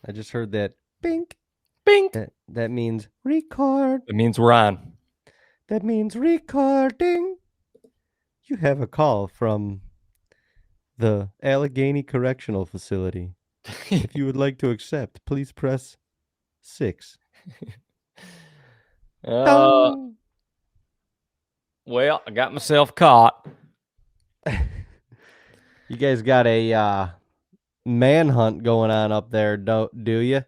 I just heard that bink. Bink. That means record. It means we're on. That means recording. You have a call from the Allegheny Correctional Facility. If you would like to accept, please press 6. uh, Dong. well, I got myself caught. You guys got a manhunt going on up there, do you?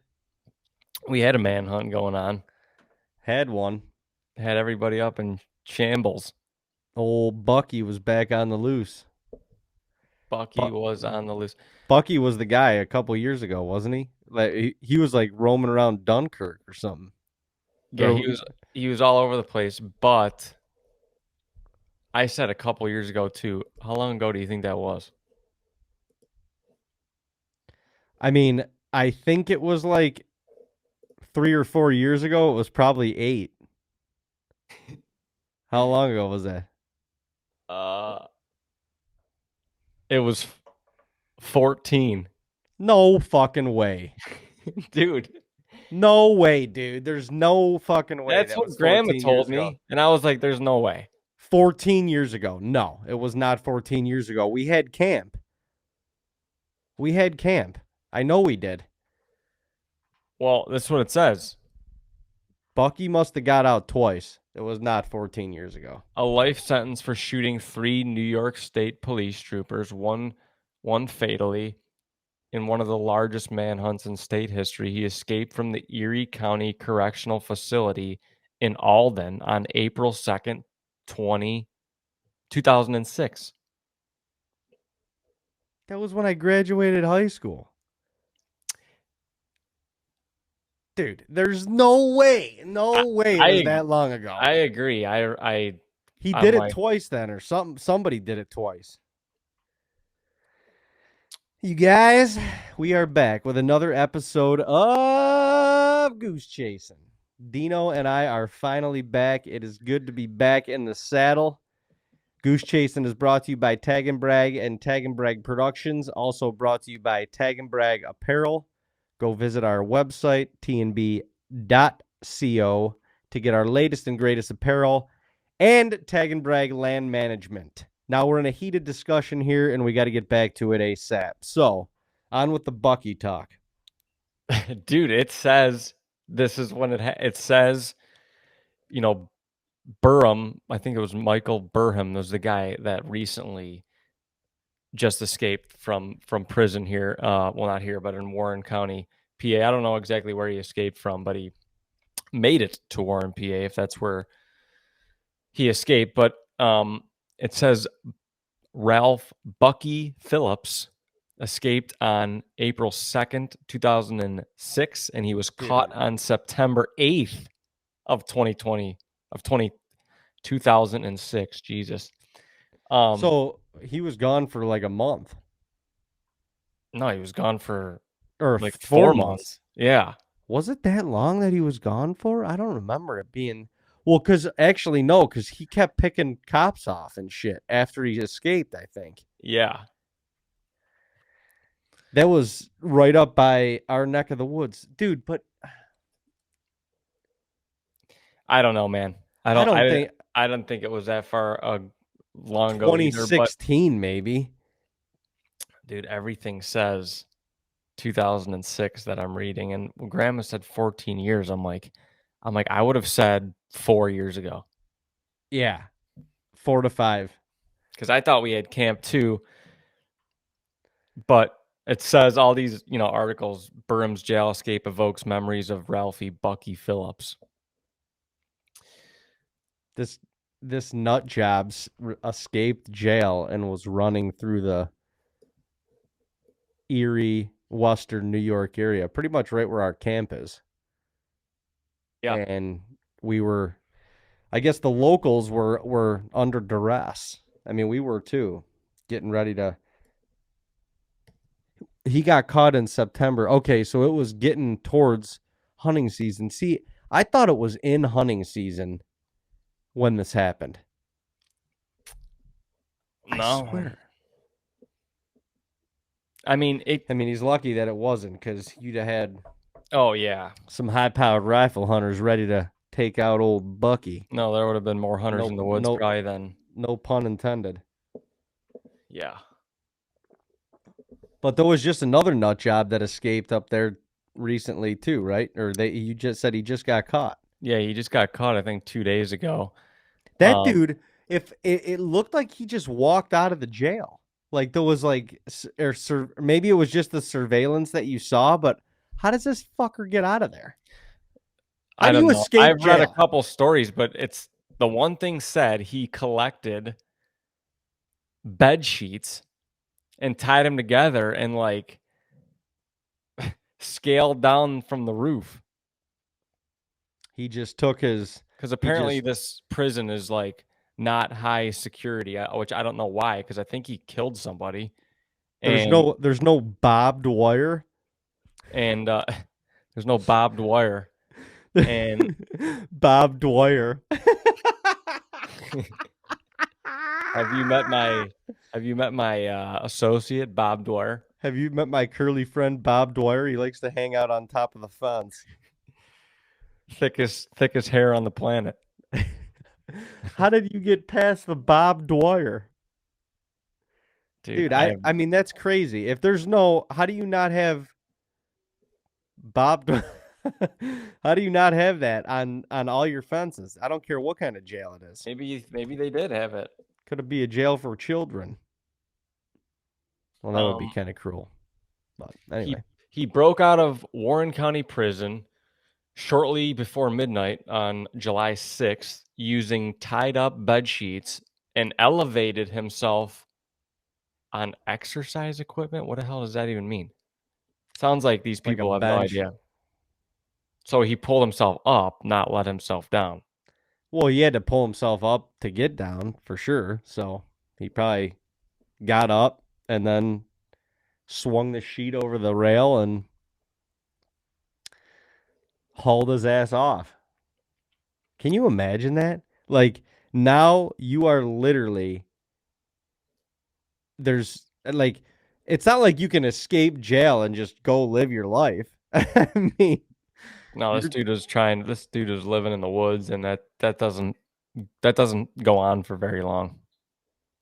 We had a manhunt going on. Had one. Had everybody up in shambles. Old Bucky was back on the loose. Bucky was on the loose. Bucky was the guy a couple years ago, wasn't he? Like he was like roaming around Dunkirk or something. Yeah, he was all over the place, but I said a couple years ago too. How long ago do you think that was? I mean, I think it was like 3 or 4 years ago. It was probably 8. How long ago was that? It was 14. No fucking way. Dude. No way, dude. There's no fucking way. That's That what was Grandma 14 told years me. ago. And I was like, there's no way. 14 years ago. No, it was not 14 years ago. We had camp. I know we did. Well, that's what it says. Bucky must have got out twice. It was not 14 years ago. A life sentence for shooting 3 New York State police troopers, one fatally. In one of the largest manhunts in state history, he escaped from the Erie County Correctional Facility in Alden on April 2nd, 2006. That was when I graduated high school. Dude, there's no way. No way it was that long ago. I agree. He did it twice then, or somebody did it twice. You guys, we are back with another episode of Goose Chasing. Dino and I are finally back. It is good to be back in the saddle. Goose Chasing is brought to you by TAGNBRAG and TAGNBRAG Productions, also brought to you by TAGNBRAG Apparel. Go visit our website, tnb.co, to get our latest and greatest apparel, and TAGNBRAG Land Management. Now we're in a heated discussion here, and we got to get back to it ASAP. So, on with the Bucky talk. Dude, it says, this is when it says, you know, Burham, I think it was Michael Burham, was the guy that recently just escaped from prison here. Well, not here, but in Warren County, PA. I don't know exactly where he escaped from, but he made it to Warren, PA, if that's where he escaped. But it says Ralph Bucky Phillips escaped on April 2nd, 2006, and he was caught on September 8th of 2006. Jesus. So he was gone for like a month. No, he was gone for like 4 months. Yeah. Was it that long that he was gone for? I don't remember it being. Well, because actually, no, because he kept picking cops off and shit after he escaped, I think. Yeah. That was right up by our neck of the woods. Dude, but I don't know, man. I don't think it was that far long ago. 2016, either, maybe. Dude, everything says 2006 that I'm reading, and Grandma said 14 years. I'm like, I would have said 4 years ago. Yeah, 4 to 5. Because I thought we had camp too, but it says all these, articles. Burham's jail escape evokes memories of Ralphie Bucky Phillips. This nut jobs escaped jail and was running through the Erie, Western New York area, pretty much right where our camp is. Yeah. And we were, I guess the locals were under duress. I mean, we were too, getting ready to. He got caught in September. Okay, so it was getting towards hunting season. See, I thought it was in hunting season when this happened. No. I swear. I mean, I mean, he's lucky that it wasn't, because you'd have had oh yeah. some high-powered rifle hunters ready to take out old Bucky. No, there would have been more hunters No, in the woods no, probably than, no pun intended. yeah. But there was just another nut job that escaped up there recently too, right? Or you just said he just got caught. Yeah, he just got caught, I think, 2 days ago. That Um, dude, if it looked like he just walked out of the jail. Like there was like, maybe it was just the surveillance that you saw, but how does this fucker get out of there? How I do don't you know. escape I've read a jail? couple stories, but it's the one thing said he collected bed sheets and tied them together and like scaled down from the roof. He just took his, Because he apparently just, this prison is like not high security, which I don't know why. Because I think he killed somebody, and there's no barbed wire. and there's no barbed wire. And Bob Dwyer. have you met my associate Bob Dwyer? Have you met my curly friend Bob Dwyer? He likes to hang out on top of the fence. Thickest hair on the planet. How did you get past the Bob Dwyer? Dude, Dude, I mean that's crazy. If there's no, how do you not have how do you not have that on all your fences? I don't care what kind of jail it is. maybe they did have it. Could it be a jail for children? Well, that would be Um, kind of cruel. But he anyway, he broke out of Warren County Prison shortly before midnight on July 6th using tied up bed sheets and elevated himself on exercise equipment. What the hell does that even mean? Sounds like these like a people have no bench. idea. So he pulled himself up, not let himself down. Well, he had to pull himself up to get down for sure. So he probably got up and then swung the sheet over the rail and hauled his ass off. Can you imagine that? Like now you are literally there's like it's not like you can escape jail and just go live your life. I mean, No, you're this dude was living in the woods, and that doesn't go on for very long.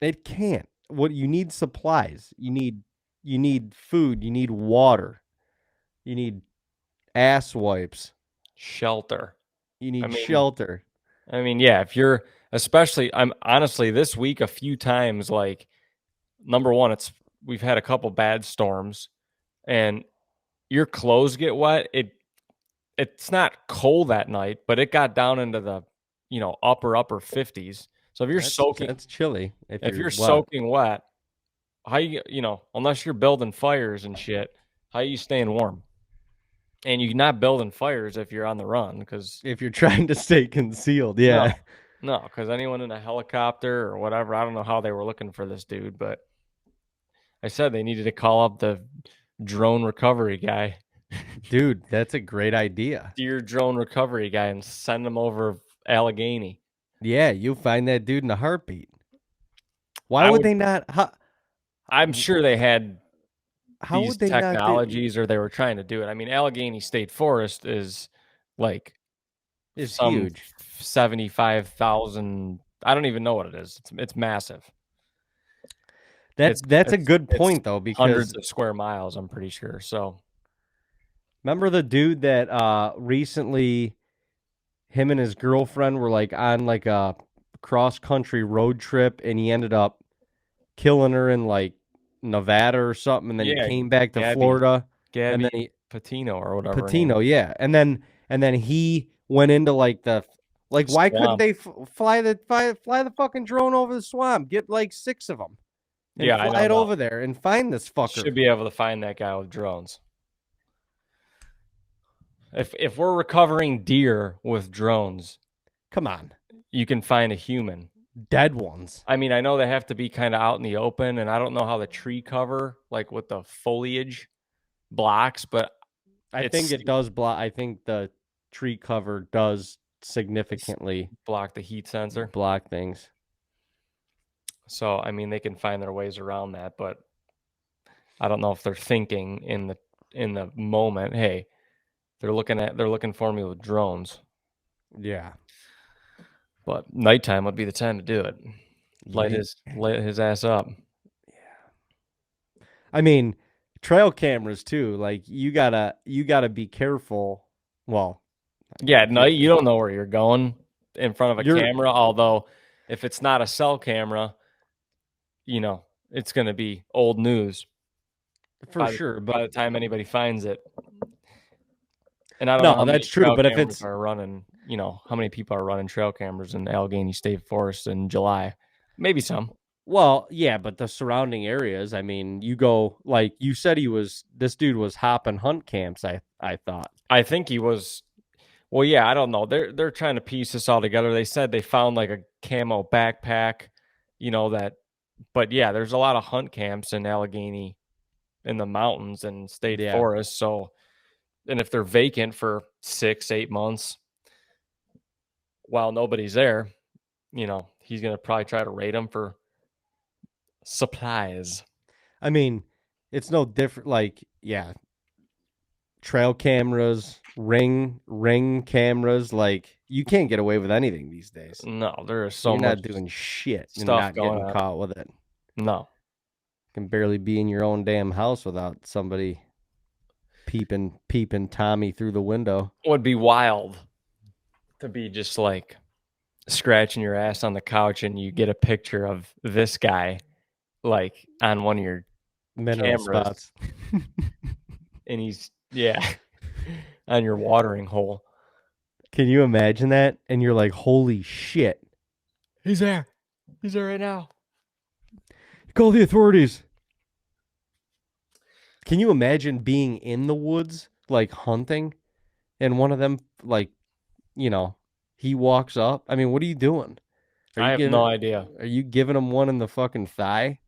it can't. What you need supplies. You need food, you need water. You need ass wipes. Shelter. You I need mean, shelter. yeah, if you're especially I'm honestly this week a few times like number one, we've had a couple bad storms and your clothes get wet. It's not cold that night, but it got down into the, upper 50s. So That's chilly if if you're you're wet. soaking wet, how unless you're building fires and shit, how you staying warm? And you're not building fires if you're on the run because If you're trying to stay concealed, no, yeah. no, because anyone in a helicopter or whatever, I don't know how they were looking for this dude, but I said they needed to call up the drone recovery guy, Dude, that's a great idea. deer drone recovery guy, and send him over Allegheny. Yeah, you'll find that dude in a heartbeat. Why I would would. they not? I'm sure they had How these would they not do? technologies or they were trying to do it. I mean, Allegheny State Forest is like Is some huge. 75,000. I don't even know what it is. It's massive. That's a good It's point though, hundreds because of square miles, I'm pretty sure. So, remember the dude that recently him and his girlfriend were like on like a cross country road trip and he ended up killing her in like Nevada or something, and then he yeah, came back to Gabby Florida, and Gabby then he Patino or whatever her name Patino, is. yeah, and then he went into like the like why couldn't Swamp. they fly the fucking drone over the swamp? Get like 6 of them and Yeah, I fly know. it No. over there and find this fucker. Should be able to find that guy with drones. If we're recovering deer with drones, Come on, you can find a human. dead ones. I mean, I know they have to be kind of out in the open, and I don't know how the tree cover, like with the foliage, blocks, but I think it's it does block. I think the tree cover does significantly block the heat sensor. block things. So, I mean, they can find their ways around that, but I don't know if they're thinking in the moment, hey, they're looking for me with drones. Yeah. But nighttime would be the time to do it. Yeah. Light his ass up. I mean, trail cameras too. Like you gotta be careful. Well, I Yeah, mean, at night you don't know where you're going in front of a you're camera. Although, if it's not a cell camera, you know it's going to be old news for sure, by but the time anybody finds it. And I don't know no, how many that's true. trail But if cameras it's are running. How many people are running trail cameras in Allegheny State Forest in July? Maybe some. well, yeah, but the surrounding areas. I mean, you go like you said. This dude was hopping hunt camps. I thought. I think he was. Well, yeah, I don't know. They're trying to piece this all together. They said they found like a camo backpack, that. But yeah, there's a lot of hunt camps in Allegheny, in the mountains and state Yeah. forests. So, and if they're vacant for 6, 8 months while nobody's there, he's gonna probably try to raid them for supplies. I mean, it's no different. Like, yeah, trail cameras, ring cameras. Like, you can't get away with anything these days. No, there is so You're much not doing shit and stuff not going getting on. caught with it. No, Can barely be in your own damn house without somebody peeping Tommy through the window. it would be wild to be just like scratching your ass on the couch and you get a picture of this guy like on one of your Mineral cameras spots. and he's on your watering hole. Can you imagine that? And you're like, holy shit. He's there right now. Call the authorities. Can you imagine being in the woods, like hunting, and one of them, like, he walks up? I mean, what are you doing? I have no idea. Are you giving him one in the fucking thigh?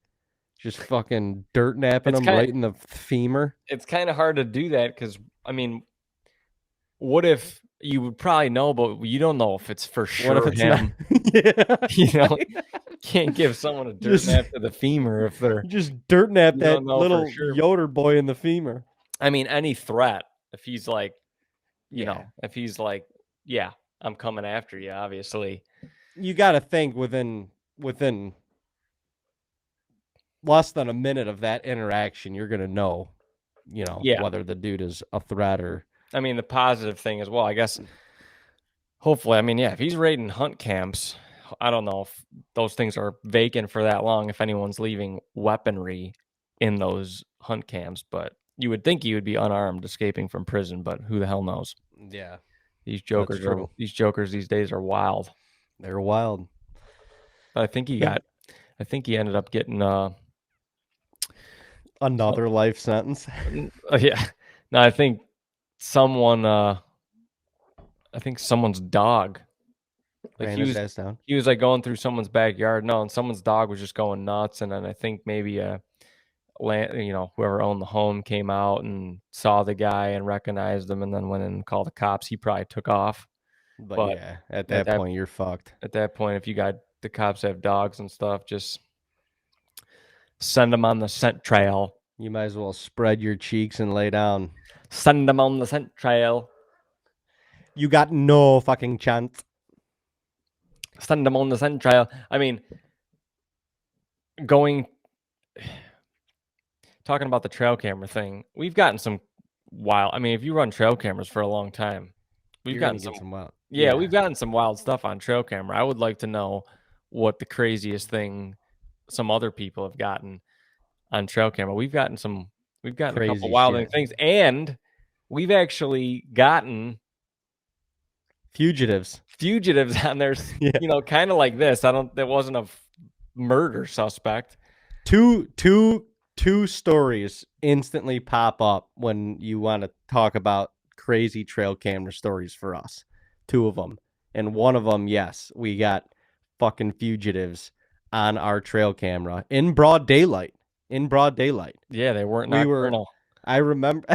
Just fucking dirt napping It's him kind right in the femur? it's kind of hard to do that because I mean, what if you would probably know, but you don't know if it's for sure What if it's him. not? Yeah. Can't give someone a dirt Just- nap to the femur if they're. Just dirt nap You that don't know for little sure. Yoder boy in the femur. I mean, any threat. If he's like, Yeah. if he's like, yeah, I'm coming after you. Obviously, You got to think within less than a minute of that interaction, you're gonna know, Yeah. whether the dude is a threat or. I mean, the positive thing as well, I guess. Hopefully, I mean, yeah, if he's raiding hunt camps, I don't know if those things are vacant for that long. If anyone's leaving weaponry in those hunt camps, but you would think he would be unarmed, escaping from prison. But who the hell knows? Yeah, These that's jokers true. these jokers these days are wild. They're wild. But I think he ended up getting Another life sentence. yeah. No, I think someone's dog. Like Ran his ass down. he was like going through someone's backyard. No, and someone's dog was just going nuts. And then I think maybe whoever owned the home came out and saw the guy and recognized him and then went in and called the cops. He probably took off. But yeah, at that point, you're fucked. At that point, if you got the cops have dogs and stuff, just send them on the scent trail. You might as well spread your cheeks and lay down. Send them on the scent trail. You got no fucking chance. Send them on the scent trail. I mean, talking about the trail camera thing, we've gotten some wild. I mean, if you run trail cameras for a long time, we've gotten some wild. Yeah, we've gotten some wild stuff on trail camera. I would like to know what the craziest thing some other people have gotten on trail camera. We've gotten a Crazy couple wild shit. things, and we've actually gotten fugitives on there. Yeah. Kind of like this. That wasn't a murder suspect. Two stories instantly pop up when you want to talk about crazy trail camera stories for us. Two of them. And one of them, yes, we got fucking fugitives on our trail camera in broad daylight. Yeah, they weren't nocturnal. I remember.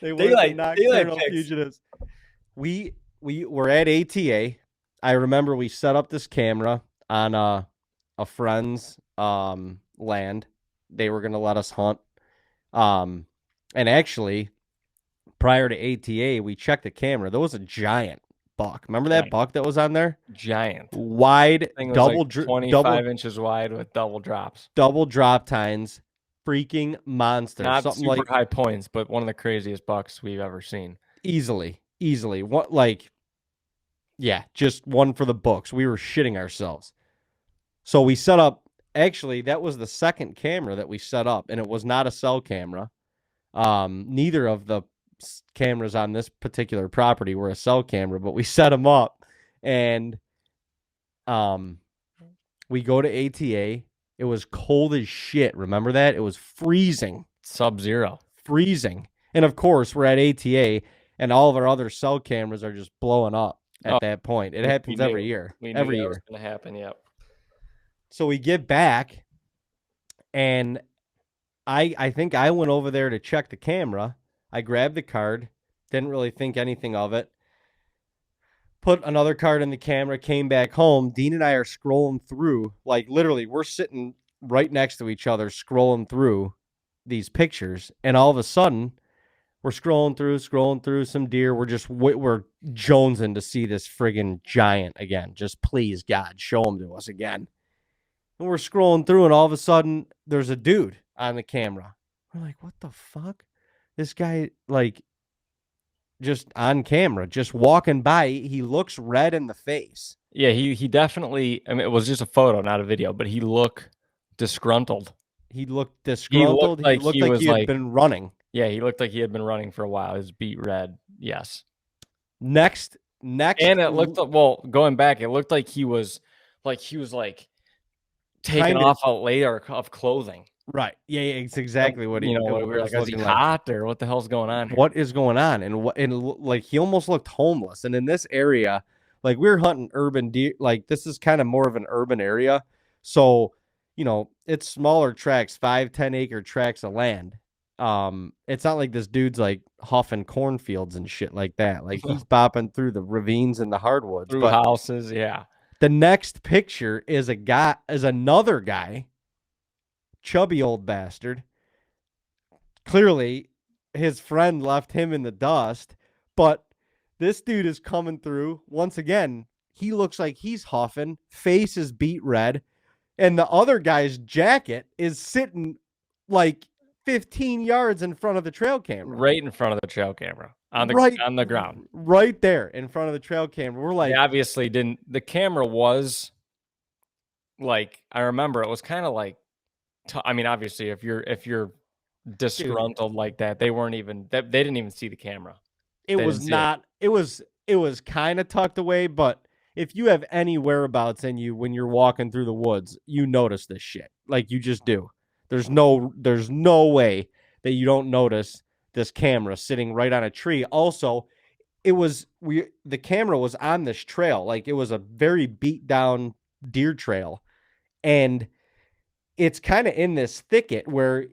They weren't nocturnal fugitives. We were at ATA. I remember we set up this camera on a a friend's land. They were going to let us hunt. And actually, prior to ATA, we checked the camera. There was a giant buck. Remember that Giant. buck that was on there? Giant. Wide, Thing was like double 25 inches wide with double drops. double drop tines, freaking monster. Not Something super like high points, but one of the craziest bucks we've ever seen. easily. What like yeah, just one for the books. We were shitting ourselves. So we set up actually that was the second camera that we set up, and it was not a cell camera. Neither of the cameras on this particular property were a cell camera, but we set them up, and we go to ATA. It was cold as shit. Remember that? It was freezing. Sub-zero. Freezing. And of course, we're at ATA, and all of our other cell cameras are just blowing up at that point. It happens every year. We knew every that year. was going to happen, yep. So we get back, and I think I went over there to check the camera. I grabbed the card, didn't really think anything of it. Put another card in the camera, came back home. Dean and I are scrolling through, like literally, we're sitting right next to each other, scrolling through these pictures, and all of a sudden, we're scrolling through some deer. We're jonesing to see this friggin' giant again. Just please, God, show him to us again. And we're scrolling through, and all of a sudden, there's a dude on the camera. We're like, what the fuck? This guy, like, just on camera, just walking by. He looks red in the face. Yeah, he definitely, I mean, it was just a photo, not a video, but he looked disgruntled. He looked disgruntled. He looked like he had been running. Yeah, he looked like he had been running for a while. His beat red. Yes. Next. And it looked, well, going back, it looked like he was taking off a layer of clothing. Right. Yeah, it's exactly what he, we were like, is he hot or what the hell's going on here? What is going on? And like he almost looked homeless. And in this area, like we're hunting urban deer, like this is kind of more of an urban area. So, it's smaller tracts, 5-10 acre tracts of land. It's not like this dude's like huffing cornfields and shit like that. Like he's bopping through the ravines and the hardwoods. Through houses, yeah. The next picture is another guy, chubby old bastard. Clearly, his friend left him in the dust, but this dude is coming through. Once again, he looks like he's huffing, face is beat red, and the other guy's jacket is sitting like 15 yards in front of the trail camera. Right in front of the trail camera. On the ground. Right there in front of the trail camera. We're like, they obviously didn't. The camera was like, I remember it was kind of like, I mean, obviously, if you're disgruntled like that, they didn't even see the camera. It was kind of tucked away, but if you have any whereabouts in you when you're walking through the woods, you notice this shit. Like you just do. There's no way that you don't notice this camera sitting right on a tree. Also, the camera was on this trail. Like it was a very beat down deer trail. And it's kind of in this thicket where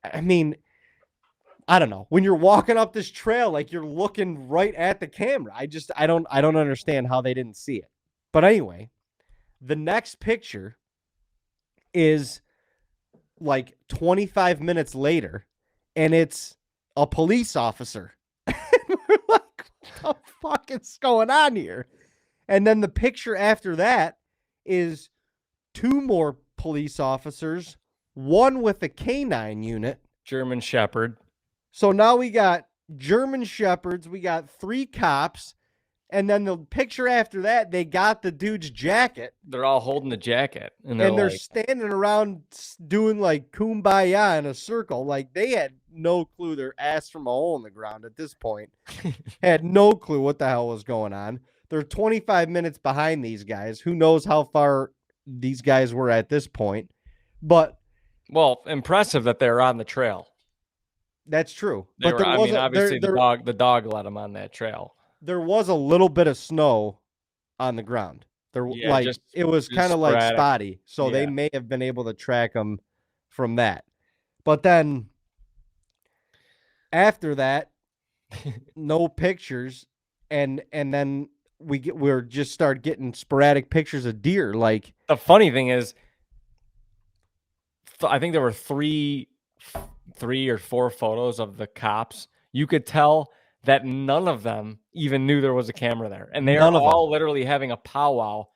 I don't know. When you're walking up this trail, like you're looking right at the camera. I don't understand how they didn't see it. But anyway, the next picture is like 25 minutes later, and it's a police officer. We're like, what the fuck is going on here? And then the picture after that is two more police officers, one with a canine unit. German Shepherd. So now we got German Shepherds, we got 3 cops, and then the picture after that, they got the dude's jacket. They're all holding the jacket. And they're standing around doing like kumbaya in a circle. Like they had no clue their ass from a hole in the ground at this point. Had no clue what the hell was going on. They're 25 minutes behind these guys. Who knows how far these guys were at this point. But well, impressive that they're on the trail. That's true. But obviously the dog led them on that trail. There was a little bit of snow on the ground. It was kind of like spotty, so they may have been able to track them from that. But then after that, no pictures, and then we're just start getting sporadic pictures of deer. Like, the funny thing is, I think there were three or four photos of the cops. You could tell that none of them even knew there was a camera there, and they are none of them. all literally having a powwow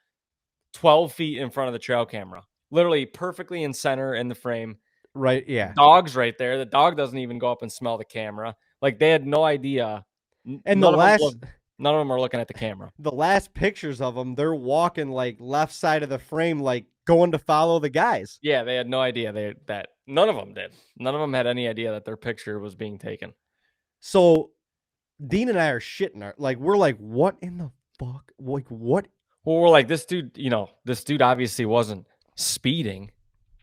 12 feet in front of the trail camera, literally perfectly in center in the frame. Right? Yeah. Dog's right there. The dog doesn't even go up and smell the camera. Like, they had no idea. And None of them are looking at the camera. the last pictures of them, they're walking like left side of the frame, like going to follow the guys. Yeah, they had no idea that none of them did. None of them had any idea that their picture was being taken. So Dean and I are shitting our like we're like, what in the fuck? Like what? Well, we're like, this dude obviously wasn't speeding,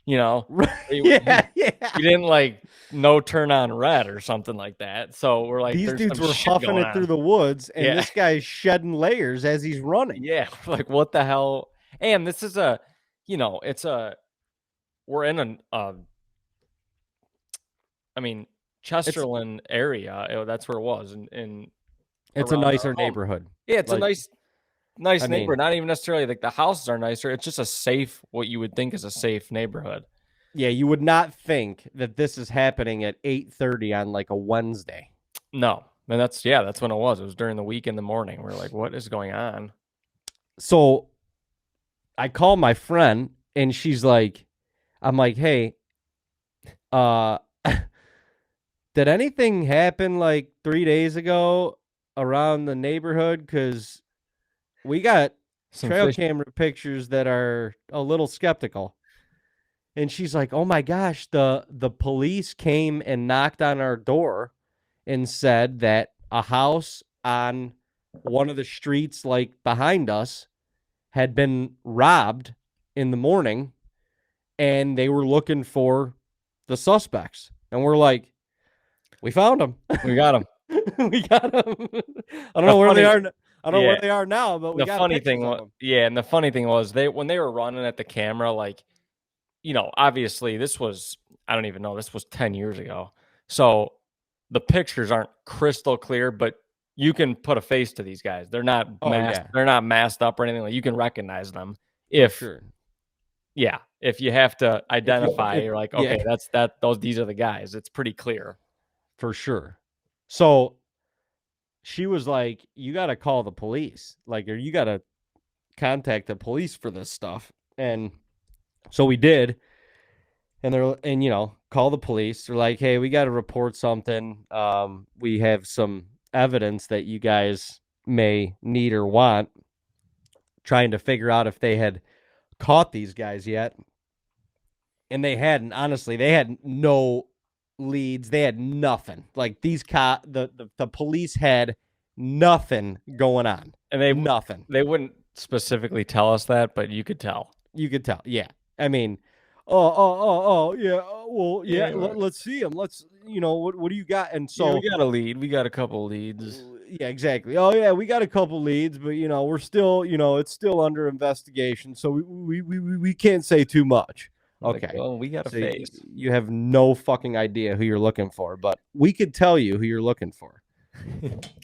you know. Yeah, yeah. He didn't like no turn on red or something like that. So we're like, These there's dudes some were shit huffing going it through on. the woods, and Yeah. this guy's shedding layers as he's running. Yeah, like what the hell? And this is we're in Chesterland area. That's where it was, in It's a around our nicer home. neighborhood. Yeah, it's a Like, nice I mean, neighborhood. Not even necessarily like the houses are nicer. It's just a safe, what you would think is a safe neighborhood. yeah, you would not think that this is happening at 8:30 on like a Wednesday. No, and that's when it was. It was during the week in the morning. We're like, what is going on? So I call my friend, and she's like, I'm like, hey, did anything happen like 3 days ago around the neighborhood? Because we got trail camera pictures that are a little skeptical. And she's like, oh my gosh, the police came and knocked on our door and said that a house on one of the streets like behind us had been robbed in the morning, and they were looking for the suspects. And we're like, we found them. We got them. We got them. I don't know where they are. I don't know where they are now, but we got pictures of them. Yeah, and the funny thing was, when they were running at the camera, like, obviously this was, I don't even know, this was 10 years ago. So the pictures aren't crystal clear, but you can put a face to these guys. They're not they're not masked up or anything. Like, you can recognize them if if you have to identify, you're like, okay, these are the guys. It's pretty clear. For sure. So she was like, you got to call the police, like, or you got to contact the police for this stuff. And so we did. And call the police. They're like, hey, we got to report something. We have some evidence that you guys may need or want, trying to figure out if they had caught these guys yet. And they hadn't. Honestly, they had no leads. They had nothing. Like, the police had nothing going on. And nothing. They wouldn't specifically tell us that, but you could tell. You could tell. Yeah. I mean, yeah. Well, yeah. Let's see them. Let's, what do you got? And so we got a lead. We got a couple leads. Yeah, exactly. Oh yeah, we got a couple leads, but we're still, it's still under investigation, so we can't say too much. Okay. Like, well, we got a face. You have no fucking idea who you're looking for, but we could tell you who you're looking for.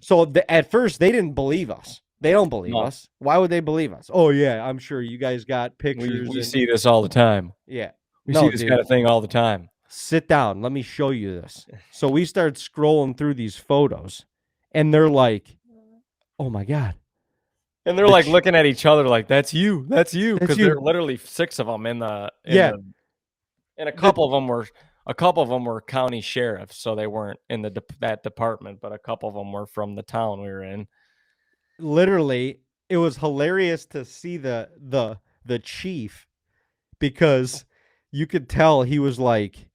So at first they didn't believe us. They don't believe us. Why would they believe us? Oh yeah, I'm sure you guys got pictures. We see this all the time. Yeah. We see this kind of thing all the time. Sit down. Let me show you this. So we start scrolling through these photos, and they're like, oh my God. And they're like looking at each other like, that's you. Because there are literally 6 of them and a couple of them were county sheriffs, so they weren't in that department, but a couple of them were from the town we were in. Literally, it was hilarious to see the chief, because you could tell he was like,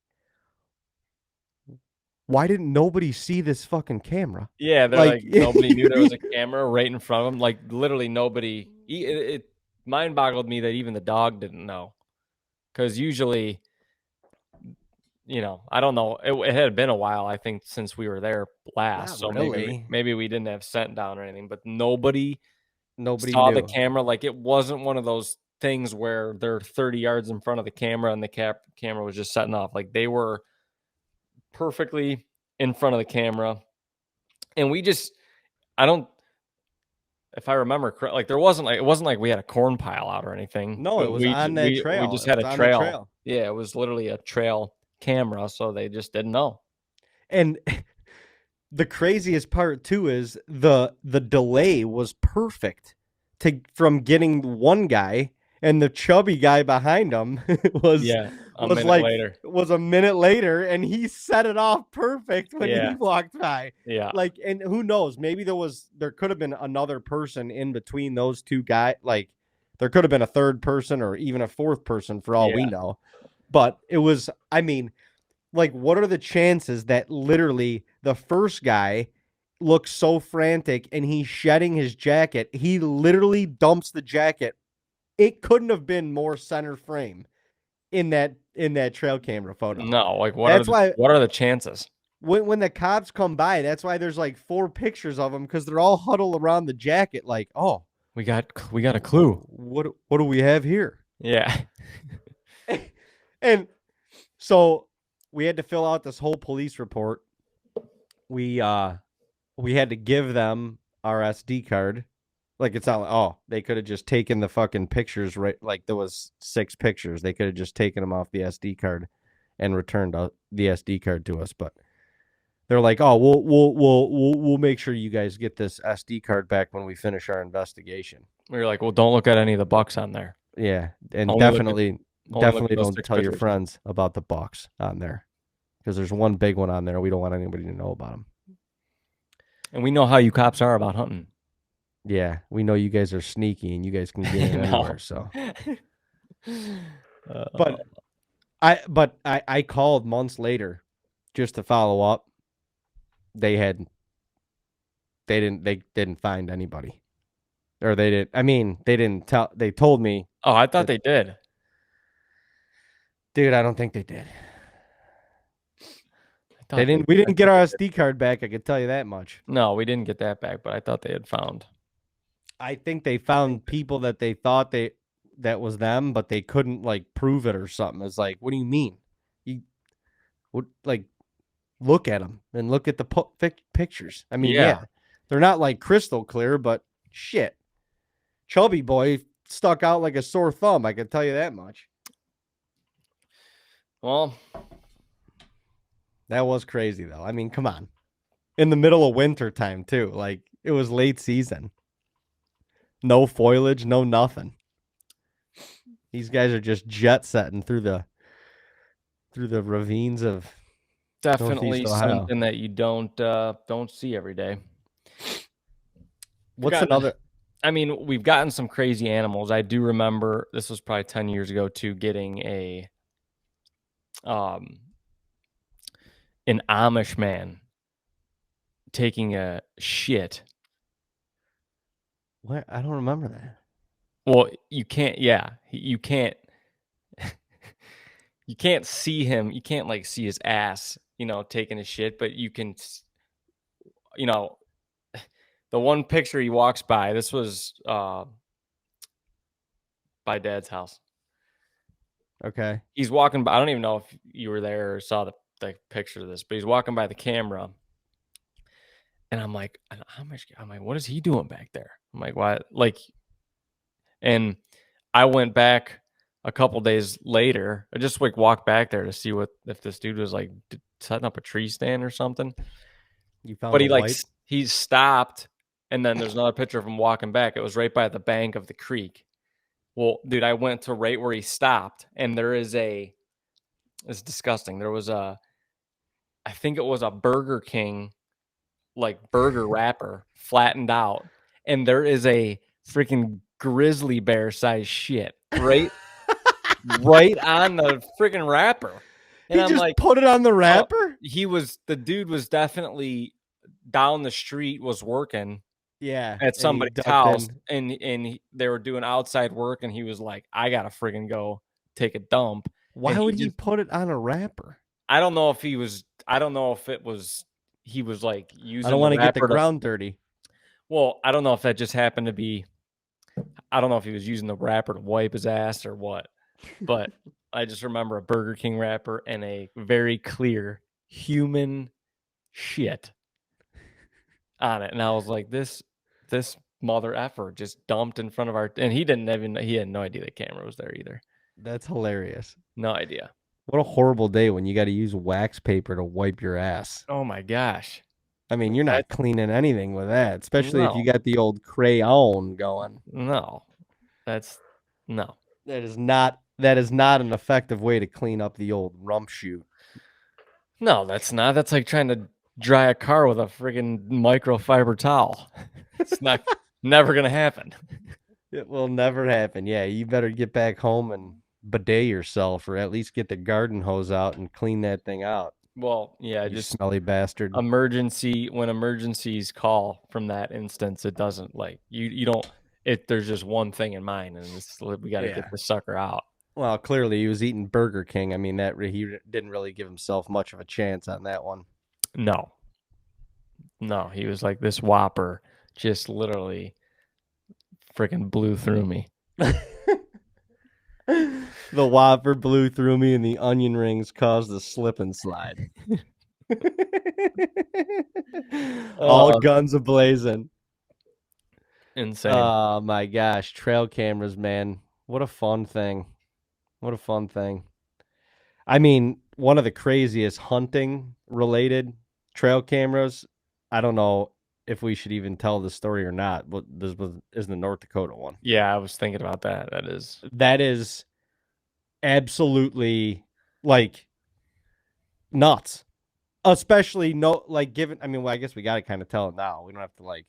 why didn't nobody see this fucking camera? Yeah, they're like nobody knew there was a camera right in front of them. Like, literally nobody. It mind boggled me that even the dog didn't know, because usually, I don't know. It had been a while, I think, since we were there last. Not so really. maybe we didn't have scent down or anything, but nobody saw knew. the camera. Like, it wasn't one of those things where they're 30 yards in front of the camera and the camera was just setting off. Like, they were perfectly in front of the camera. And if I remember correct, like it wasn't like we had a corn pile out or anything. No, it was on that We trail. just It had was a on the trail. trail. Yeah, it was literally a trail camera, so they just didn't know. And the craziest part too is the delay was perfect from getting one guy, and the chubby guy behind him was Yeah, a was minute like later. was a minute later, and he set it off perfect when he Yeah, walked by. yeah, Like, and who knows, maybe there could have been another person in between those two guys. Like, there could have been a third person or even a fourth person for all we yeah. know. But it was, I mean, like, what are the chances that literally the first guy looks so frantic and he's shedding his jacket? He literally dumps the jacket. It couldn't have been more center frame in that trail camera photo. No, like That's why what are the chances? when the cops come by, that's why there's like 4 pictures of them, because they're all huddled around the jacket, like, oh, We got a clue. what do we have here? Yeah. And so we had to fill out this whole police report. We had to give them our SD card. Like, it's not like, oh, they could have just taken the fucking pictures, right? Like, there was 6 pictures. They could have just taken them off the SD card and returned the SD card to us. But they're like, oh, we'll make sure you guys get this SD card back when we finish our investigation. We were like, well, don't look at any of the bucks on there. Yeah, and Only look at- definitely those don't 6 tell your pictures. friends about the bucks on there, because there's one big one on there. We don't want anybody to know about them. And we know how you cops are about hunting. Yeah, we know you guys are sneaky and you guys can get in No. anywhere. So, but I called months later just to follow up. They didn't find anybody, or they didn't. I mean, they didn't tell. They told me. Oh, I thought they did. Dude, I don't think they did. I They thought didn't. We didn't get our SD card back. I could tell you that much. No, we didn't get that back, but I thought they had found. I think they found people that they thought that was them, but they couldn't like prove it or something. It's like, what do you mean? You would like look at them and look at the pictures. I mean, yeah, they're not like crystal clear, but shit, chubby boy stuck out like a sore thumb. I can tell you that much. Well, that was crazy though. I mean, come on, in the middle of winter time too. Like, it was late season. No foliage, no nothing. These guys are just jet setting through the ravines of definitely Northeast Ohio. something that you don't see every day. What's another? I mean, we've gotten some crazy animals. I do remember, this was probably 10 years ago too, getting an Amish man taking a shit. What? I don't remember that. Well, you can't. Yeah, you can't. You can't see him. You can't like see his ass, taking a shit. But you can, the one picture he walks by. This was by Dad's house. Okay. He's walking by. I don't even know if you were there or saw the picture of this, but he's walking by the camera. And I'm like, what is he doing back there? I'm like, what? Like, and I went back a couple days later. I just like walked back there to see if this dude was like setting up a tree stand or something. You found, but he stopped, and then there's another picture of him walking back. It was right by the bank of the creek. Well, dude, I went to right where he stopped, and it's disgusting. There was I think it was a Burger King, like burger wrapper flattened out, and there is a freaking grizzly bear size shit right on the freaking wrapper. And I'm like, put it on the wrapper? The dude was definitely down the street, was working at somebody's house, and they were doing outside work, and he was like, I gotta freaking go take a dump. Why would he put it on a wrapper? I don't know if he was like using. I don't want to get the ground dirty. Well, I don't know if that just happened to be. I don't know if he was using the wrapper to wipe his ass or what, but I just remember a Burger King wrapper and a very clear human shit on it, and I was like, this mother effer just dumped in front of our, and he had no idea the camera was there either. That's hilarious. No idea. What a horrible day when you got to use wax paper to wipe your ass. Oh my gosh. I mean, you're That not cleaning anything with that, especially if you no, got the old crayon going. no. That's no. That is not an effective way to clean up the old rump shoot. No, that's not. That's like trying to dry a car with a friggin' microfiber towel. It's not never gonna happen. It will never happen. Yeah, you better get back home and bidet yourself, or at least get the garden hose out and clean that thing out. Well, yeah, You just smelly bastard. when emergencies call from that instance, it doesn't like you don't there's just one thing in mind, and it's we got to Yeah. get the sucker out. Well, clearly he was eating Burger King. I mean, he didn't really give himself much of a chance on that one. No, he was like, this Whopper just literally freaking blew through me. The Whopper blew through me, and the onion rings caused a slip and slide. All guns ablazing. Insane. Oh my gosh, trail cameras, man. What a fun thing. What a fun thing. I mean, one of the craziest hunting related trail cameras. I don't know if we should even tell the story or not, but this is the North Dakota one. Yeah, I was thinking about that. That is absolutely like nuts. Especially given, I mean, well, I guess we got to kind of tell it now. We don't have to like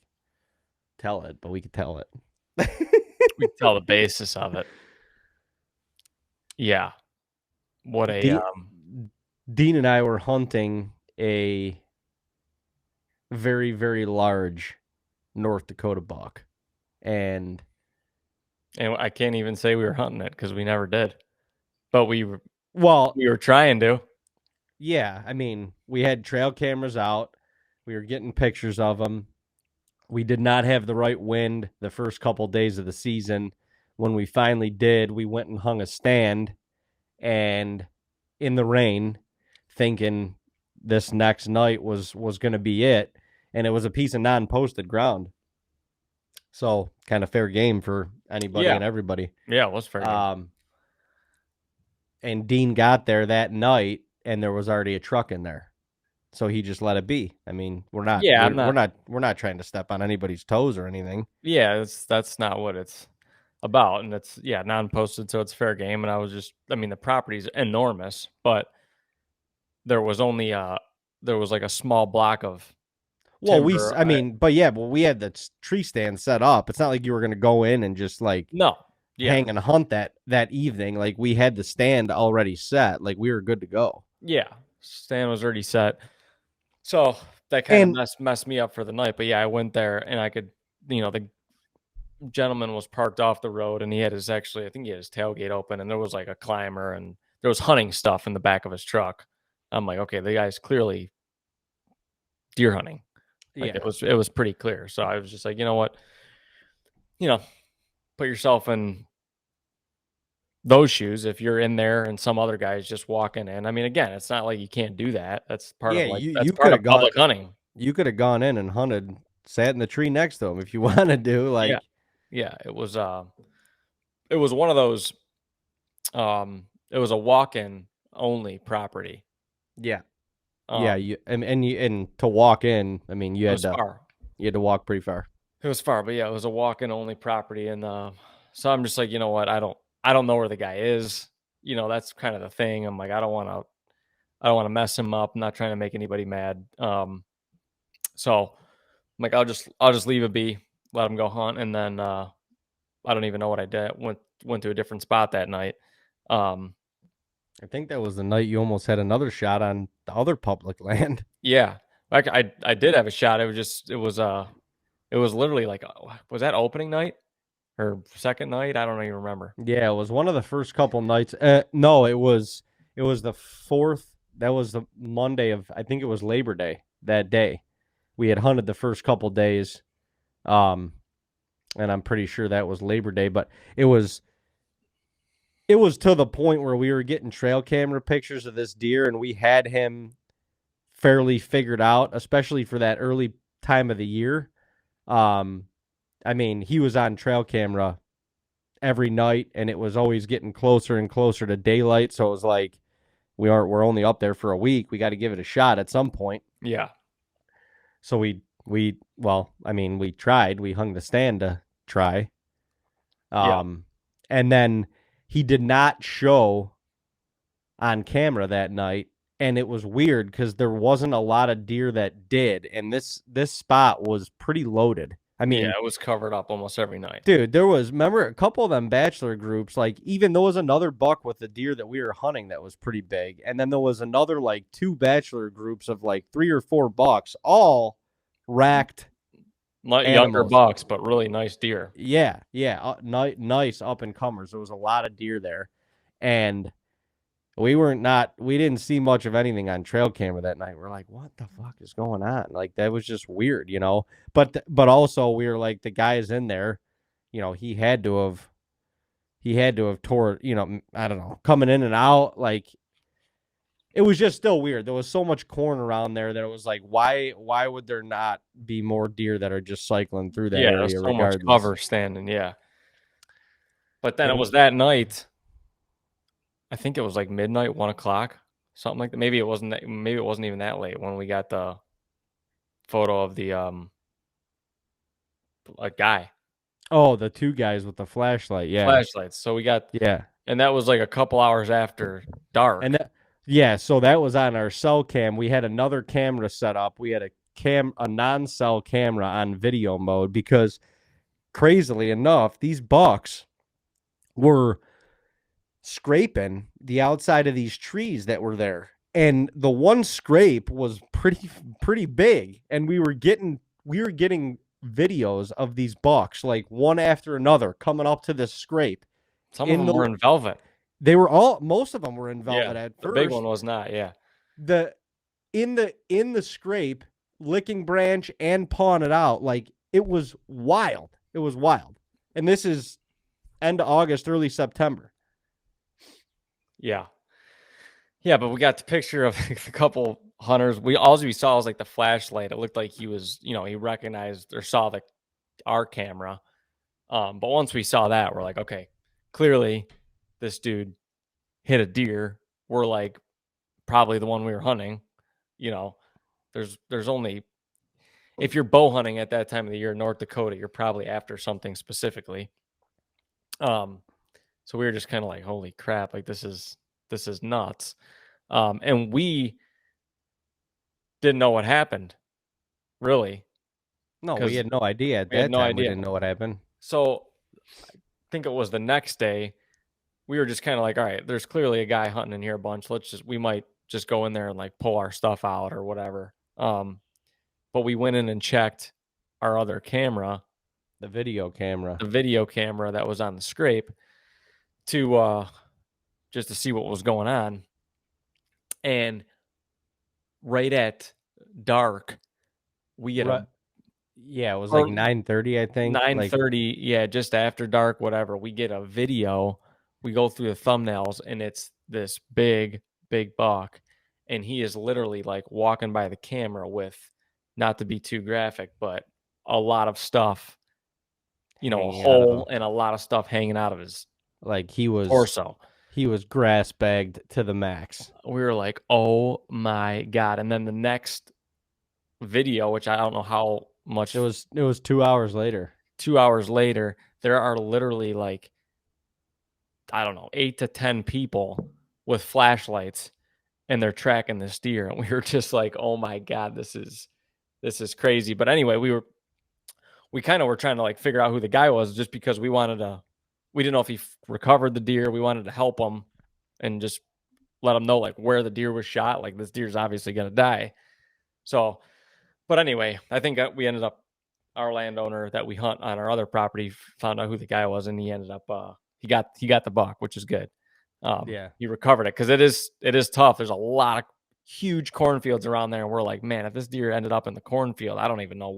tell it, but we could tell it. We can tell the basis of it. Yeah. What a Dean and I were hunting a very, very large North Dakota buck. And I can't even say we were hunting it because we never did. But we were trying to. Yeah, I mean, we had trail cameras out. We were getting pictures of them. We did not have the right wind the first couple days of the season. When we finally did, we went and hung a stand and in the rain, thinking this next night was going to be it, and it was a piece of non-posted ground. So, kind of fair game for anybody and everybody. Yeah, it was fair game. And Dean got there that night, and there was already a truck in there. So he just let it be. I mean, we're not trying to step on anybody's toes or anything. Yeah, that's not what it's about, and it's non-posted, so it's fair game. And I mean, the property's enormous, but there was only like a small block of timber. Well, we had the tree stand set up. It's not like you were going to go in and just hang and hunt that evening. Like, we had the stand already set. Like, we were good to go. Yeah, stand was already set. So that kind of messed me up for the night. But yeah, I went there and I could, the gentleman was parked off the road and he had I think he had his tailgate open, and there was like a climber and there was hunting stuff in the back of his truck. I'm like, okay, the guy's clearly deer hunting. Like, it was pretty clear. So I was just like, you know what? Put yourself in those shoes if you're in there and some other guy's just walking in. I mean, again, it's not like you can't do that. That's part of part of public hunting. You could have gone in and hunted, sat in the tree next to him if you wanted to. Yeah, it was one of those. It was a walk-in only property. Yeah. And to walk in, I mean, you had to walk pretty far. It was far, but yeah, it was a walk-in only property, and so I'm just like, you know what, I don't know where the guy is. That's kind of the thing. I'm like, I don't want to mess him up. I'm not trying to make anybody mad. So I'm like, I'll just leave it be, let him go hunt, and then I don't even know what I did. Went to a different spot that night. I think that was the night you almost had another shot on the other public land. Yeah, I did have a shot. It was literally like, was that opening night or second night? I don't even remember. Yeah, it was one of the first couple nights. No, it was the fourth. That was the Monday of, I think it was Labor Day that day. We had hunted the first couple days, and I'm pretty sure that was Labor Day. But it was to the point where we were getting trail camera pictures of this deer, and we had him fairly figured out, especially for that early time of the year. I mean, he was on trail camera every night, and it was always getting closer and closer to daylight. So it was like we're only up there for a week. We got to give it a shot at some point. Yeah. So we well, I mean, we tried. We hung the stand to try. Yeah. And then he did not show on camera that night, and it was weird because there wasn't a lot of deer that did, and this spot was pretty loaded. I Yeah, mean, it was covered up almost every night. dude, there was, remember, a couple of them bachelor groups, like, even there was another buck with the deer that we were hunting that was pretty big, and then there was another, like, two bachelor groups of like 3 or 4 bucks, all racked Younger animals. bucks, but really nice deer. Yeah, nice up and comers. There was a lot of deer there, and we didn't see much of anything on trail camera that night. We're like, what the fuck is going on? Like, that was just weird, you know? But also we were like, the guys in there, you know, he had to have tore, you know, I don't know, coming in and out. Like, it was just still weird. There was so much corn around there that it was like, why would there not be more deer that are just cycling through that Yeah, there's area so much regardless? cover standing, yeah. But then It it was, was that night, I think it was like midnight, 1 o'clock, something like that. Maybe it wasn't even that late when we got the photo of the a guy. oh, the two guys with the flashlight. Yeah. Flashlights. So we got, Yeah. and that was like a couple hours after dark. And yeah, so that was on our cell cam. We had another camera set up. We had a non-cell camera on video mode because, crazily enough, these bucks were scraping the outside of these trees that were there. And the one scrape was pretty big, and we were getting videos of these bucks, like, one after another, coming up to this scrape. Some of them were in velvet. Most of them were in velvet at The first. big one was not, yeah. In the scrape, licking branch and pawing it out, like, it was wild. It was wild. And this is end of August, early September. Yeah. Yeah, but we got the picture of a couple hunters. All we saw was like the flashlight. It looked like he was, he recognized or saw our camera. But once we saw that, we're like, okay, clearly this dude hit a deer. We're like probably the one we were hunting. There's only, if you're bow hunting at that time of the year in North Dakota, you're probably after something specifically. So we were just kind of like, holy crap, like this is nuts. And we didn't know what happened, really. No, we had no idea at that time. We didn't know what happened. So I think it was the next day. We were just kind of like, all right, there's clearly a guy hunting in here a bunch. We might just go in there and like pull our stuff out or whatever. But we went in and checked our other camera, the video camera that was on the scrape, to just to see what was going on. And right at dark, we get it was like 9:30, I think. 9:30, yeah, just after dark, whatever. We get a video. We go through the thumbnails, and it's this big buck, and he is literally like walking by the camera with, not to be too graphic, but a lot of stuff, a hole and a lot of stuff hanging out of his torso. He was grass bagged to the max. We were like, oh my God. And then the next video, which I don't know how much, it was 2 hours later. 2 hours later, there are literally like, I don't know, 8 to 10 people with flashlights, and they're tracking this deer. And we were just like, oh my God, this is crazy. But anyway, we kind of were trying to like figure out who the guy was, just because we didn't know if he recovered the deer. We wanted to help him and just let him know like where the deer was shot. Like, this deer's obviously going to die. So, but anyway, I think we ended up, our landowner that we hunt on our other property found out who the guy was, and he ended up, he got the buck, which is good. He recovered it, because it is tough. There's a lot of huge cornfields around there, and we're like, man, if this deer ended up in the cornfield, I don't even know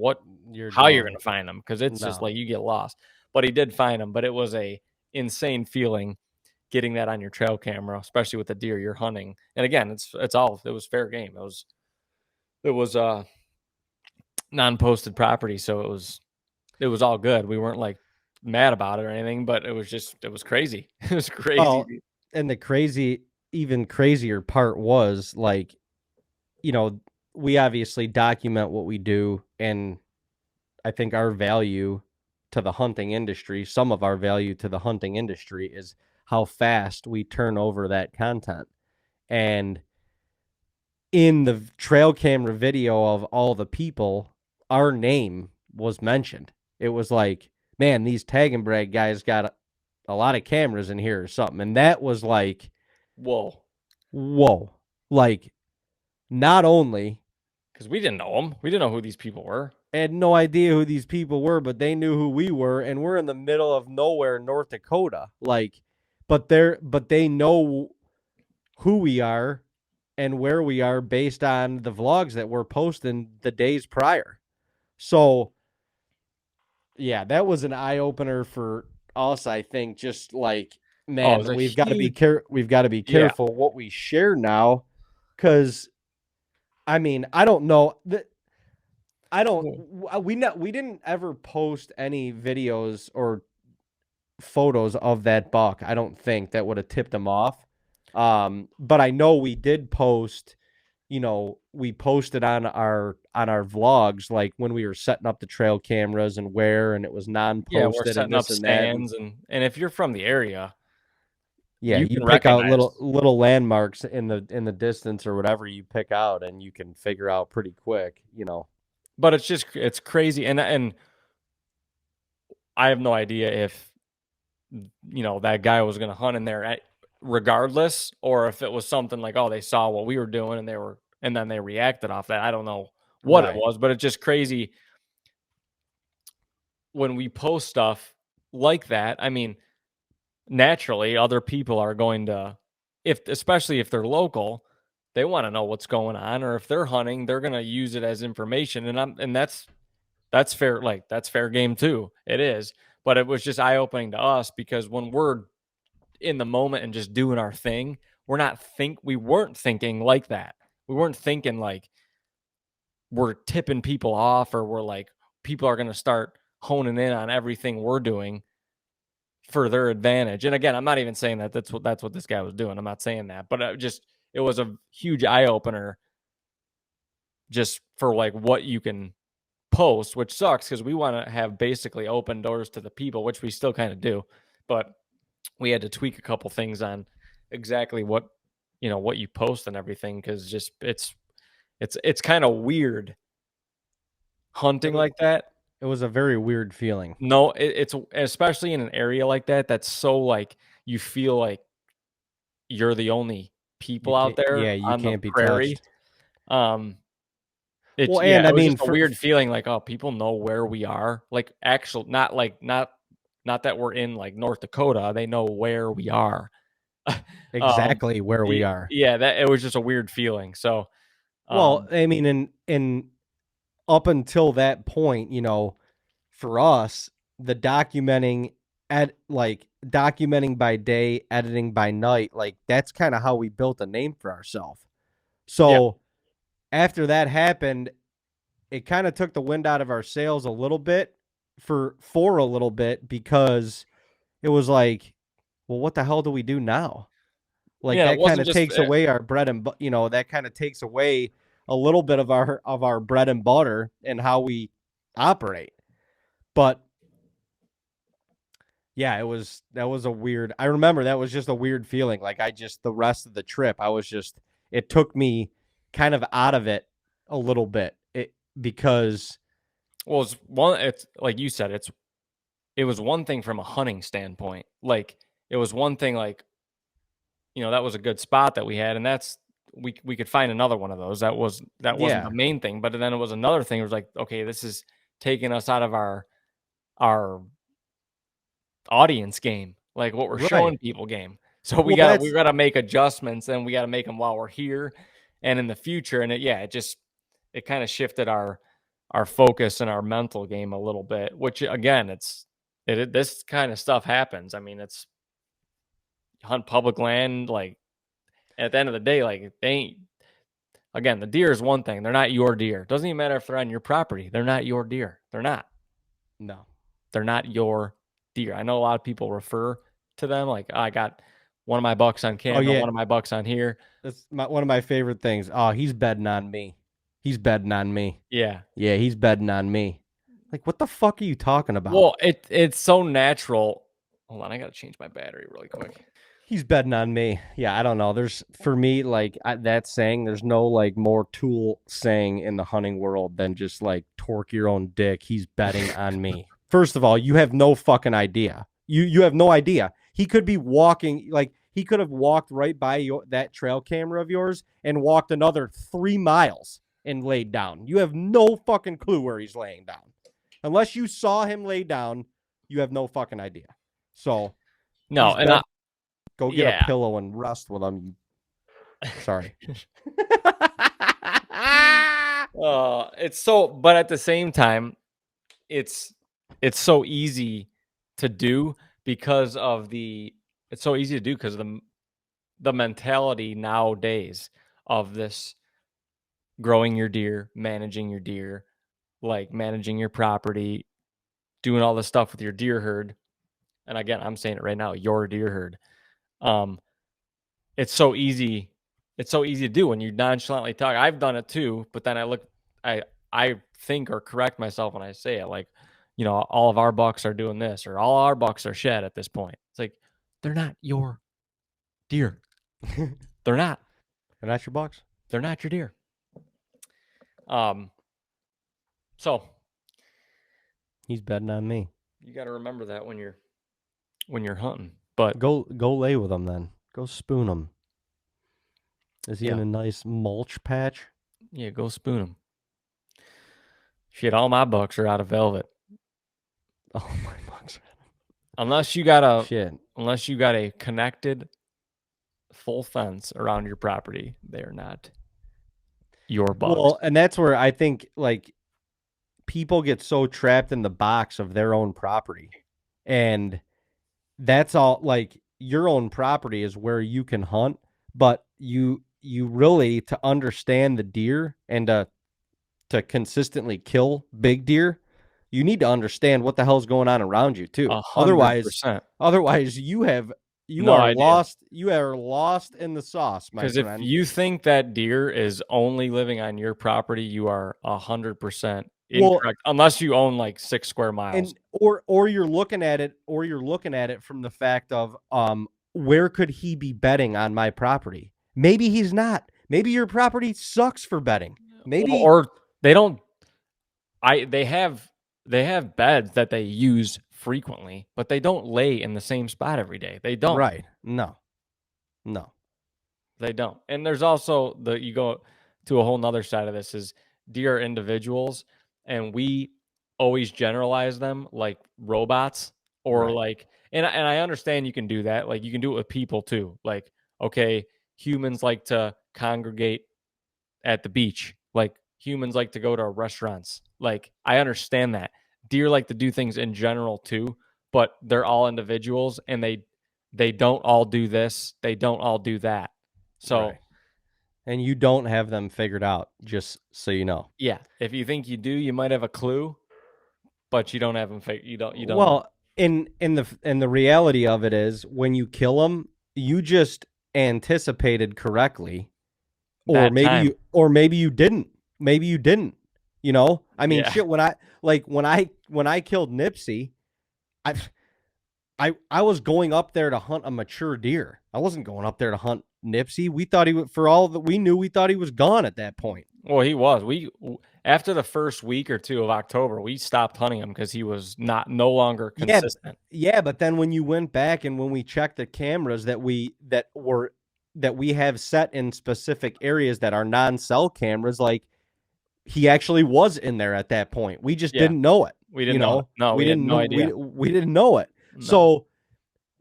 how you're going to find him, because it's just like you get lost. But he did find him. But it was a insane feeling getting that on your trail camera, especially with the deer you're hunting. And again, it was fair game. It was non-posted property, so it was all good. We weren't like mad about it or anything, but it was crazy. It was crazy. Well, and even crazier part was like, we obviously document what we do, and I think our value to the hunting industry, some of our value to the hunting industry is how fast we turn over that content. And in the trail camera video of all the people, our name was mentioned. It was like, man, these TAGNBRAG guys got a lot of cameras in here or something. And that was like, Whoa. whoa. Like, not only Because we didn't know them. We didn't know who these people were. had no idea who these people were, but they knew who we were, and we're in the middle of nowhere, North Dakota. Like, but they know who we are and where we are based on the vlogs that we're posting the days prior. So, yeah, that was an eye opener for us. I think just like, Oh, it was man, a huge. we've got to be Yeah. careful what we share now, because I mean, I don't know that. I don't. We didn't ever post any videos or photos of that buck. I don't think that would have tipped him off. But I know we did post. We posted on our vlogs, like when we were setting up the trail cameras and where, and it was Yeah, we're non-posted and setting up this and that. And stands, and if you're from the area, yeah, you you can pick out recognize. little landmarks in the distance or whatever you pick out, and you can figure out pretty quick. But it's crazy, and I have no idea if that guy was going to hunt in there regardless, or if it was something like, oh, they saw what we were doing and then they reacted off that. I don't know what it Right. was, but it's just crazy when we post stuff like that. I mean, naturally, other people are going to, especially if they're local, they want to know what's going on, or if they're hunting, they're going to use it as information, and that's fair. Like that's fair game too. It is, but it was just eye opening to us because when we're in the moment and just doing our thing, we weren't thinking like that. We weren't thinking like we're tipping people off or we're like people are going to start honing in on everything we're doing for their advantage. And again, I'm not even saying that that's what this guy was doing. I'm not saying that, but it was a huge eye opener just for like what you can post, which sucks because we want to have basically open doors to the people, which we still kind of do, but we had to tweak a couple things on exactly what you post and everything because just it's kind of weird It hunting was like that. it was a very weird feeling. No, it's especially in an area like that that's so like you feel like you're the only people out there You on the can't be prairie. touched. Um, Well, and it I was mean, just a weird feeling like, oh, people know where we are. Like actual, not that we're in like North Dakota. They know where we are. um, exactly where we are. yeah, that it was just a weird feeling. So, Well, um, I mean, in up until that point, for us, the documenting by day, editing by night, like that's kind of how we built a name for ourselves. yeah, So after that happened, it kind of took the wind out of our sails a little bit for a little bit, because it was like, well, what the hell do we do now? Like yeah, it that kind wasn't of just takes away our bread and that kind of takes away a little bit of our bread and butter and how we operate. But yeah, that was a weird. I remember that was just a weird feeling. Like the rest of the trip, it took me kind of out of it a little bit. Because well, it's like you said, it was one thing from a hunting standpoint. Like it was one thing like, that was a good spot that we had, and that's we could find another one of those. That wasn't the yeah, main thing, but then it was another thing. It was like, okay, this is taking us out of our audience game, like what we're right. showing people game. So Well, we gotta make adjustments, and we gotta make them while we're here and in the future. And it kind of shifted our focus and our mental game a little bit. Which again, this kind of stuff happens. I mean, it's hunt public land. Like at the end of the day, like they ain't. Again, the deer is one thing. They're not your deer. Doesn't even matter if they're on your property. They're not your deer. They're not. no. They're not your deer. I know a lot of people refer to them like, I got one of my bucks on Oh camera, yeah, one of my bucks on here. that's one of my favorite things. Oh, he's betting on me. He's betting on me. Yeah. Yeah, he's betting on me. Like, what the fuck are you talking about? Well, it's so natural. Hold on, I gotta change my battery really quick. He's betting on me. Yeah, I don't know. There's for me like that saying. There's no like more tool saying in the hunting world than just like torque your own dick. He's betting on me. First of all, you have no fucking idea. You have no idea. He could be walking like he could have walked right by that trail camera of yours and walked another 3 miles and laid down. You have no fucking clue where he's laying down. Unless you saw him lay down, you have no fucking idea. So No, he's and I, bet. Go get yeah. a pillow and rest with him. Sorry. It's so, but at the same time, it's so easy to do because of it's so easy to do because of the mentality nowadays of this growing your deer, like managing your property, doing all this stuff with your deer herd. And again, I'm saying it right now, your deer herd. Um, it's so easy. It's so easy to do when you nonchalantly talk. I've done it too, but then I think or correct myself when I say it. Like, all of our bucks are doing this, or all our bucks are shed at this point. It's like they're not your deer. They're not. And that's your box. They're not your deer. So He's betting on me. you got to remember that when you're hunting. But go lay with him then. Go spoon him. Is he in a nice mulch patch? Yeah, go spoon him. Shit, all my bucks are out of velvet. Oh my bucks. Unless you got a connected full fence around your property, they are not your bucks. Well, and that's where I think like people get so trapped in the box of their own property. And that's all like your own property is where you can hunt, but you really to understand the deer and to consistently kill big deer, you need to understand what the hell's going on around you too. 100%. Otherwise you are idea. lost. You are lost in the sauce, my Because friend. if you think that deer is only living on your property, you are 100% incorrect. Unless you own like 6 square miles. And or you're looking at it from the fact of where could he be betting on my property? Maybe he's not. Maybe your property sucks for betting. Maybe or they don't. They have beds that they use frequently, but they don't lay in the same spot every day. They don't. Right. No. They don't. And there's also you go to a whole nother side of this is deer are individuals, and we always generalize them like robots or Right. like, and I understand you can do that. Like you can do it with people too. Like, okay, humans like to congregate at the beach. Like humans like to go to restaurants. Like I understand that. Deer like to do things in general too, but they're all individuals and they don't all do this, they don't all do that. So Right. And you don't have them figured out, just so you know. yeah, if you think you do, you might have a clue, but you don't have them figured. You don't. Well, in the reality of it is when you kill them, you just anticipated correctly. Or maybe you didn't. Maybe you didn't. You know? I mean, shit, when I killed Nipsey, I was going up there to hunt a mature deer. I wasn't going up there to hunt Nipsey. We thought he would, for all that we knew, we thought he was gone at that point. Well, he was. After the first week or two of October, we stopped hunting him because he was no longer consistent. Yeah, but then when you went back and when we checked the cameras that we have set in specific areas that are non-cell cameras, like he actually was in there at that point. We just didn't know it. We didn't know. No, we had no idea. We didn't know it. No. So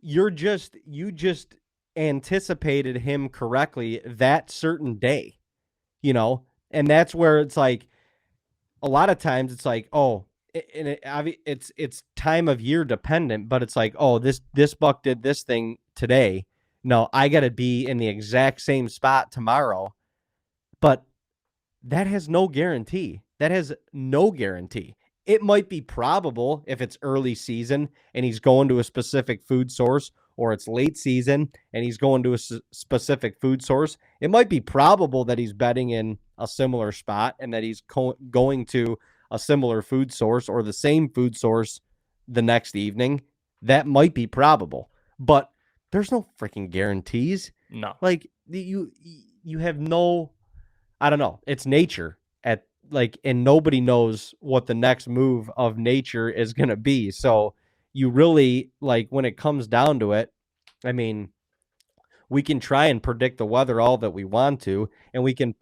you just anticipated him correctly that certain day, and that's where it's like a lot of times it's like, oh, and it's time of year dependent, but it's like, oh, this buck did this thing today. No, I got to be in the exact same spot tomorrow. But that has no guarantee. It might be probable if it's early season and he's going to a specific food source, or it's late season and he's going to a specific food source. It might be probable that he's bedding in a similar spot and that he's going to a similar food source or the same food source the next evening. That might be probable, but there's no freaking guarantees. No. Like you have no, I don't know. It's nature at like, and nobody knows what the next move of nature is going to be. So you really, like, when it comes down to it, I mean, we can try and predict the weather all that we want to, and we can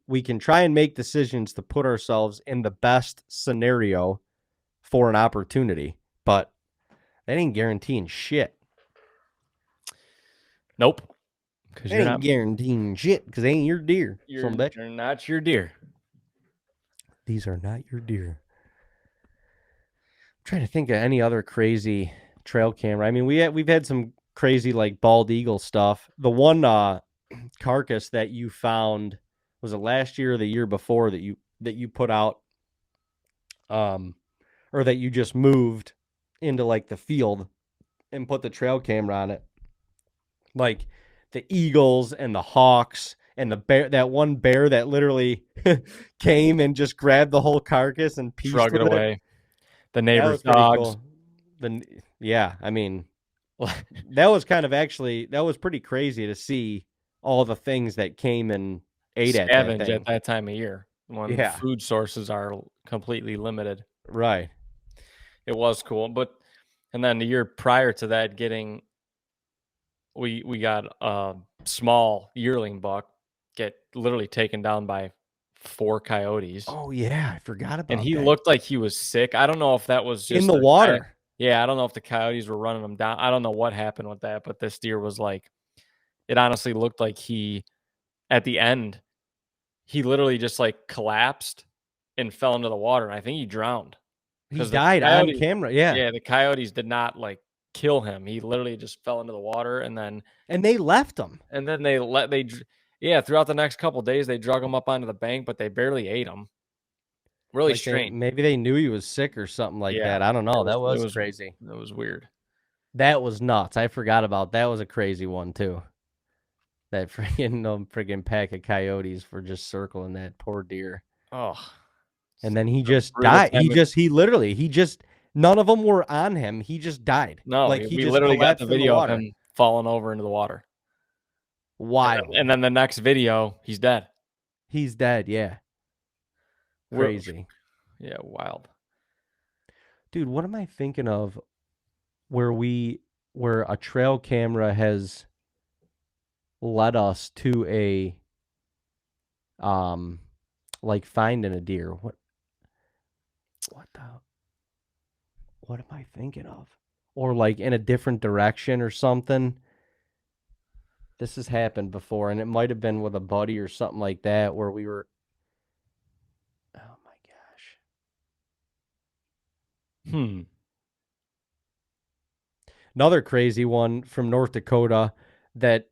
we can try and make decisions to put ourselves in the best scenario for an opportunity, but that ain't guaranteeing shit. Nope. Because you're not guaranteeing shit because they ain't your deer. You're not your deer. These are not your deer. I'm trying to think of any other crazy trail camera. I mean, we've had some crazy like bald eagle stuff. The one carcass that you found, was it last year or the year before, that you put out, or that you just moved into like the field and put the trail camera on it? Like the eagles and the hawks and the bear, that one bear that literally came and just grabbed the whole carcass and Shrug it away. The neighbor's dogs. Cool. Yeah, I mean, that was pretty crazy to see all the things that came and ate at that time of year when food sources are completely limited. Right. It was cool, and then the year prior to that, we got a small yearling buck get literally taken down by 4 coyotes. Oh yeah, I forgot about that. And he looked like he was sick. I don't know if that was just in the water. Yeah, I don't know if the coyotes were running him down. I don't know what happened with that, but this deer was like, it honestly looked like at the end, he literally just like collapsed and fell into the water. And I think he drowned. He died on camera. Yeah. Yeah, the coyotes did not like kill him. He literally just fell into the water, and they left him. And then throughout the next couple of days they drug him up onto the bank, but they barely ate him. Really strange. Maybe they knew he was sick or something like that. I don't know. That was crazy. That was weird. That was nuts. I forgot about that. Was a crazy one too. That friggin' pack of coyotes for just circling that poor deer. Oh. And then he just died. None of them were on him. He just died. No, like we literally got the video of him falling over into the water. Wild. And then the next video, he's dead. He's dead, yeah. Crazy. Yeah, wild. Dude, what am I thinking of where a trail camera has led us to a like finding a deer? What am I thinking of? Or like in a different direction or something. This has happened before, and it might have been with a buddy or something like that, where we were, oh my gosh. Another crazy one from North Dakota, that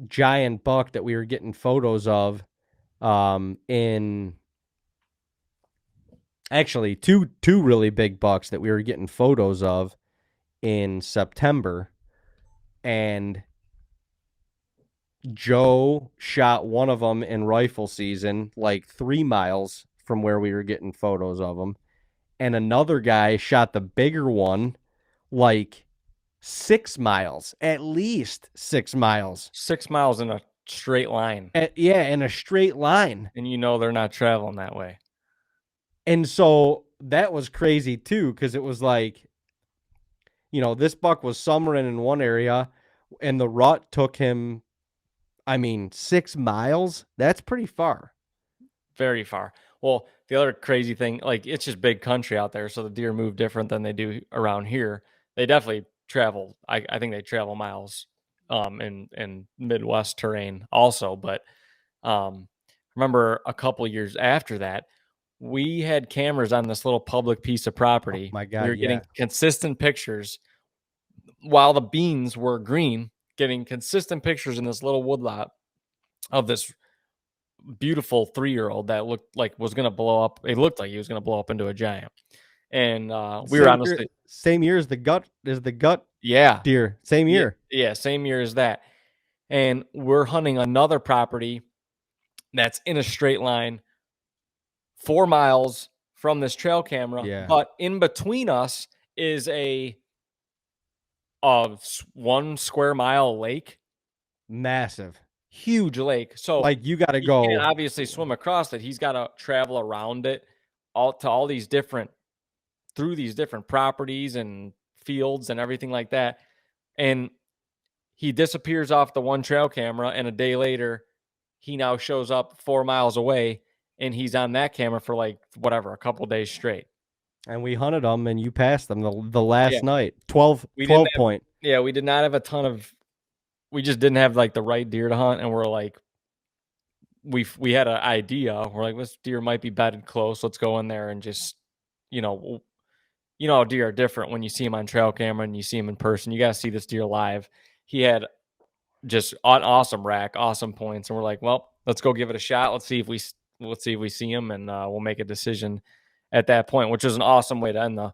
giant buck that we were getting photos of, in actually two really big bucks that we were getting photos of in September, and Joe shot one of them in rifle season, like 3 miles from where we were getting photos of them, and another guy shot the bigger one like 6 miles, at least 6 miles. 6 miles in a straight line. In a straight line. And they're not traveling that way. And so that was crazy too, because it was like, this buck was summering in one area, and the rut took him, 6 miles. That's pretty far. Very far. Well, the other crazy thing, like, it's just big country out there, so the deer move different than they do around here. They definitely travel. I think they travel miles in Midwest terrain also. But remember a couple years after that, we had cameras on this little public piece of property. Oh my God, we were getting consistent pictures while the beans were green, getting consistent pictures in this little woodlot of this beautiful 3-year-old that looked like was gonna blow up. It looked like he was gonna blow up into a giant. And we were honestly, Same year as the gut yeah, deer. Same yeah, year. yeah, same year as that. And we're hunting another property that's in a straight line 4 miles from this trail camera, Yeah. but in between us is a 1 square mile lake, Massive. huge lake. So Like you got to he can't go. obviously swim across it. He's got to travel around it all to all these different through these different properties and fields and everything like that. And he disappears off the one trail camera, and a day later, he now shows up 4 miles away, and he's on that camera for like whatever, a couple days straight. And we hunted them, and you passed them the Yeah, last night. 12, we didn't 12 have. point. Yeah, we did not have a ton of. We just didn't have like the right deer to hunt, and we're like, we had an idea. We're like, this deer might be bedded close. Let's go in there and just, you know, you know how deer are different when you see him on trail camera and you see him in person. You got to see this deer live. He had just an awesome rack, awesome points, and we're like, well, let's go give it a shot. Let's see if we see him, and we'll make a decision at that point, which is an awesome way to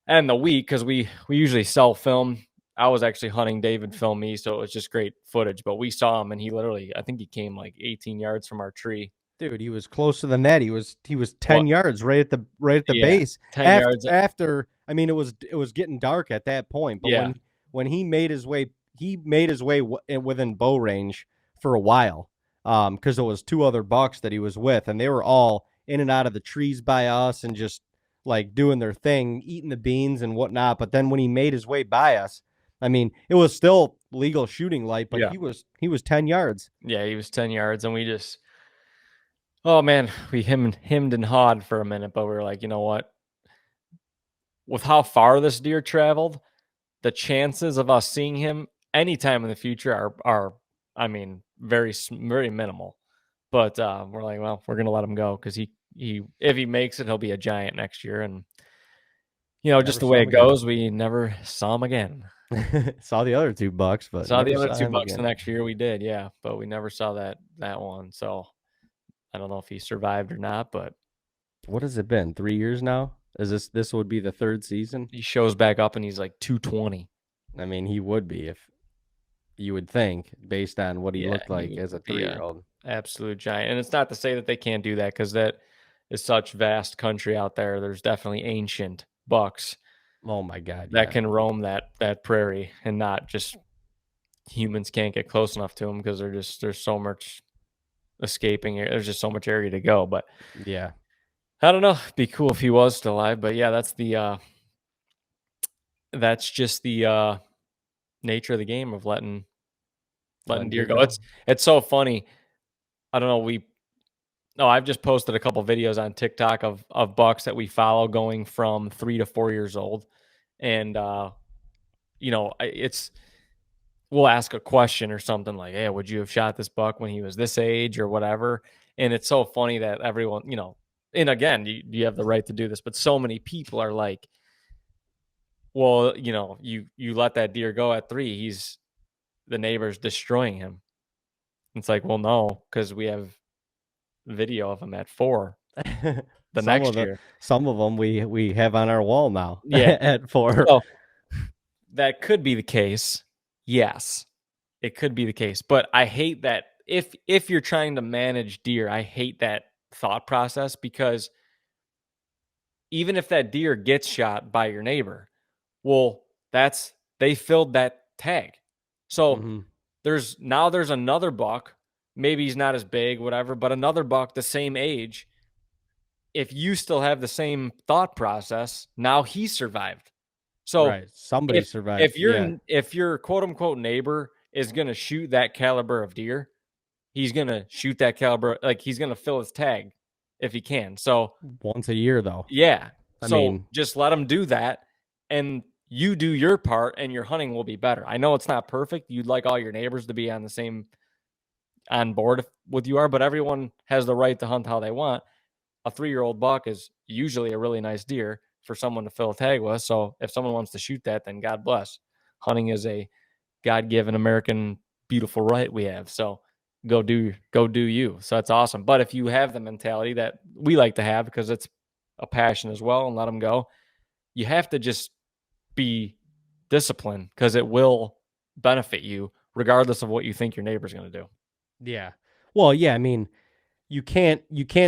end the week because we usually sell film. I was actually hunting. David filmed me, so it was just great footage. But we saw him, and he literally, I think he came like 18 yards from our tree. Dude, he was closer than that. He was 10 What? yards right at the Yeah, base. 10 yards. After I mean it was getting dark at that point, but Yeah, when he made his way within bow range for a while. Cuz there was two other bucks that he was with, and they were all in and out of the trees by us and just like doing their thing, eating the beans and whatnot. But then when he made his way by us, I mean, it was still legal shooting light, but yeah, he was 10 yards. yeah. He was 10 yards, and we just, oh man, we hemmed and hawed for a minute, but we were like, you know what? With how far this deer traveled, the chances of us seeing him anytime in the future are I mean, very minimal. But we're like, well, we're gonna let him go because he if he makes it, he'll be a giant next year, and just Never the saw way him it again. goes, we never saw him again. Saw the other two bucks, but Saw the never other saw two him bucks the again. next year, we did, yeah, but we never saw that one. So I don't know if he survived or not, but What has it been? 3 years now? Is this would be the third season? he shows back up and he's like 220. I mean, he would be if you would think based on what he Yeah, looked he like would as a be a 3-year-old. absolute giant. And it's not to say that they can't do that because that is such vast country out there. There's definitely ancient bucks Oh my God, that yeah. can roam that prairie, and not just humans can't get close enough to them because there's so much escaping. There's just so much area to go. But Yeah. I don't know. It'd be cool if he was still alive. But yeah, that's just the nature of the game of letting Letting deer deer go. go. It's so funny. I don't know. No, I've just posted a couple videos on TikTok of bucks that we follow going from 3 to 4 years old, and it's we'll ask a question or something like, "Hey, would you have shot this buck when he was this age or whatever?" And it's so funny that everyone, and again, you have the right to do this, but so many people are like, "Well, you let that deer go at 3, the neighbor's destroying him." It's like, well, no, because we have video of him at 4 the some of next the year. some of them we have on our wall now Yeah. at 4. So that could be the case. Yes, it could be the case. But I hate that if you're trying to manage deer, I hate that thought process because even if that deer gets shot by your neighbor, well, they filled that tag. So Hmm. there's another buck. Maybe he's not as big, whatever, but another buck the same age. If you still have the same thought process, now he survived. So Right. Somebody if survived. if Yeah. your quote unquote neighbor is gonna shoot that caliber of deer, he's gonna shoot that caliber, like he's gonna fill his tag if he can. So Once a year though. yeah. I So mean, just let him do that, and you do your part and your hunting will be better. I know it's not perfect. You'd like all your neighbors to be on board with you are, but everyone has the right to hunt how they want. A 3-year-old buck is usually a really nice deer for someone to fill a tag with. So if someone wants to shoot that, then God bless. Hunting is a God given American beautiful right we have. So go do you. So that's awesome. But if you have the mentality that we like to have, because it's a passion as well, and let them go, you have to just be disciplined, because it will benefit you regardless of what you think your neighbor's going to do. Yeah. Well, yeah, I mean, you can't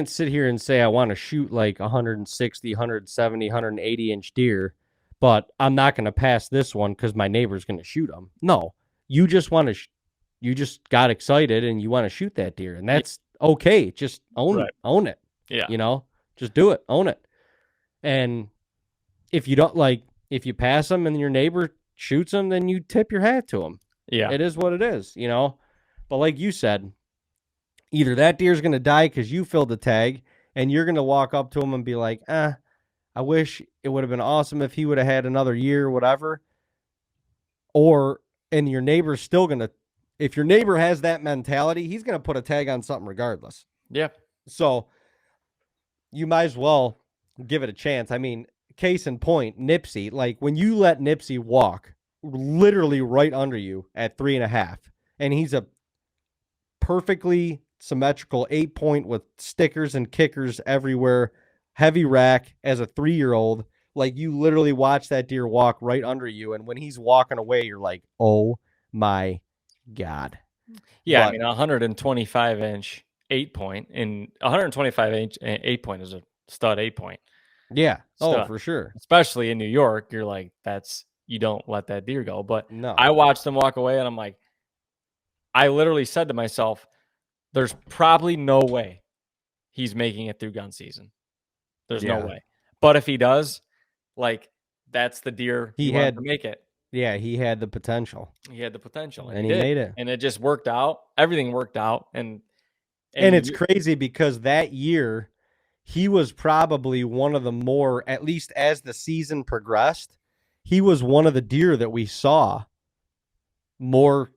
sit here and say I want to shoot like 160, 170, 180 inch deer, but I'm not going to pass this one because my neighbor's going to shoot them. No, you just want to, you just got excited and you want to shoot that deer, and that's okay. Just Right. own it. Yeah. You know, just do it, own it. And if you don't like, if you pass them and your neighbor shoots them, then you tip your hat to them. Yeah. It is what it is, you know. But like you said, either that deer's going to die because you filled the tag and you're going to walk up to him and be like, I wish it would have been awesome if he would have had another year or whatever. And your neighbor's still going to, if your neighbor has that mentality, he's going to put a tag on something regardless. Yeah. So you might as well give it a chance. I mean, case in point, Nipsey, like when you let Nipsey walk literally right under you at 3.5, and he's a perfectly symmetrical 8-point with stickers and kickers everywhere, heavy rack as a 3-year-old. Like you literally watch that deer walk right under you, and when he's walking away, you're like, oh my God. Yeah, But, I mean, 125 inch 8-point, and 125 inch 8-point is a stud 8-point. yeah. Stud. Oh, for sure. Especially in New York, you're like, you don't let that deer go. But No. I watched them walk away, and I'm like, I literally said to myself, there's probably no way he's making it through gun season. There's no way. But if he does, like, that's the deer he had to make it. Yeah, he had the potential. He had the potential, and he made it. And it just worked out. Everything worked out, and it's crazy because that year he was probably one of the more, at least as the season progressed, he was one of the deer that we saw more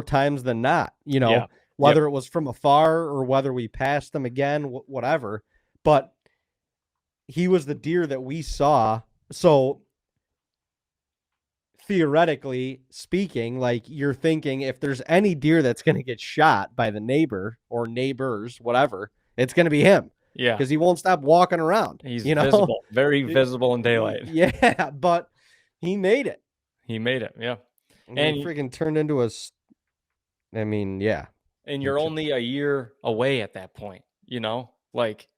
times than not, you know, whether it was from afar or whether we passed them again, whatever. But he was the deer that we saw. So theoretically speaking, like you're thinking, if there's any deer that's going to get shot by the neighbor or neighbors, whatever, it's going to be him. Yeah. Because he won't stop walking around. He's visible, very visible in daylight. Yeah, but he made it. He made it, yeah. And he freaking turned into I mean, yeah. And you're only a year away at that point, you know? Like,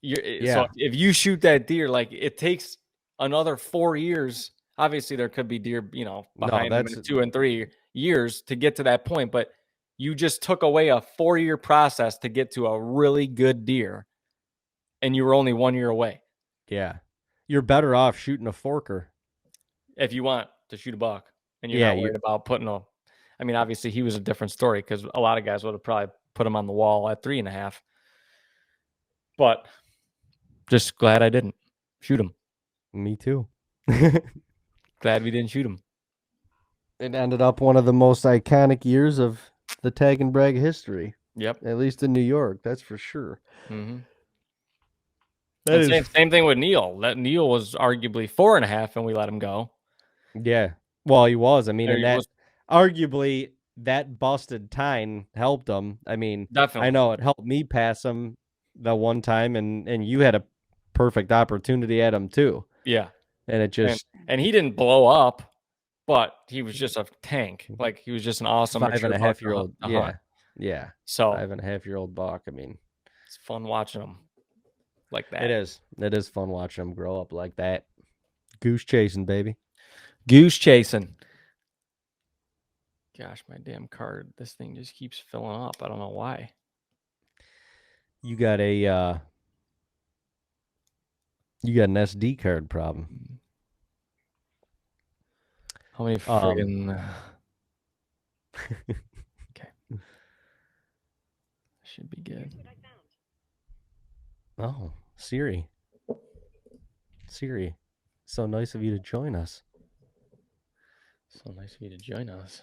so if you shoot that deer, like, it takes another 4 years. Obviously, there could be deer, you know, behind him in 2 and 3 years to get to that point, but you just took away a 4-year process to get to a really good deer, and you were only 1 year away. Yeah. You're better off shooting a forker. If you want to shoot a buck, and you're not worried about putting I mean, obviously, he was a different story because a lot of guys would have probably put him on the wall at 3.5. But just glad I didn't shoot him. Me too. Glad we didn't shoot him. It ended up one of the most iconic years of the TAGNBRAG history. Yep. At least in New York, that's for sure. Mm-hmm. Same thing with Neil. Neil was arguably 4.5, and we let him go. Yeah. Well, he was. I mean, arguably that busted tine helped him. I mean, definitely. I know it helped me pass him the one time, and you had a perfect opportunity at him too. Yeah. And it just and he didn't blow up, but he was just a tank. Like, he was just an awesome 5.5-year-old. Yeah. Yeah. So 5.5-year-old buck. I mean, it's fun watching him like that. It is. It is fun watching him grow up like that. Goose chasing, baby. Goose chasing. Gosh, my damn card. This thing just keeps filling up. I don't know why. You got an SD card problem. How many friggin' okay. Should be good. Oh, Siri. So nice of you to join us. So nice of you to join us.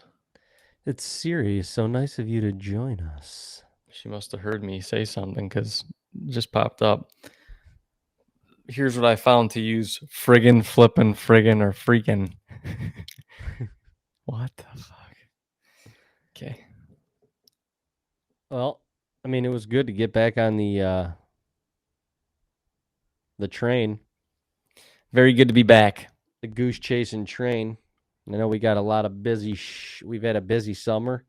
It's Siri. So nice of you to join us. She must have heard me say something because it just popped up. Here's what I found to use: friggin', flippin', friggin', or freaking. What the fuck? Okay. Well, I mean, it was good to get back on the train, Very good to be back. the goose chasing train. I know we got a lot of we've had a busy summer.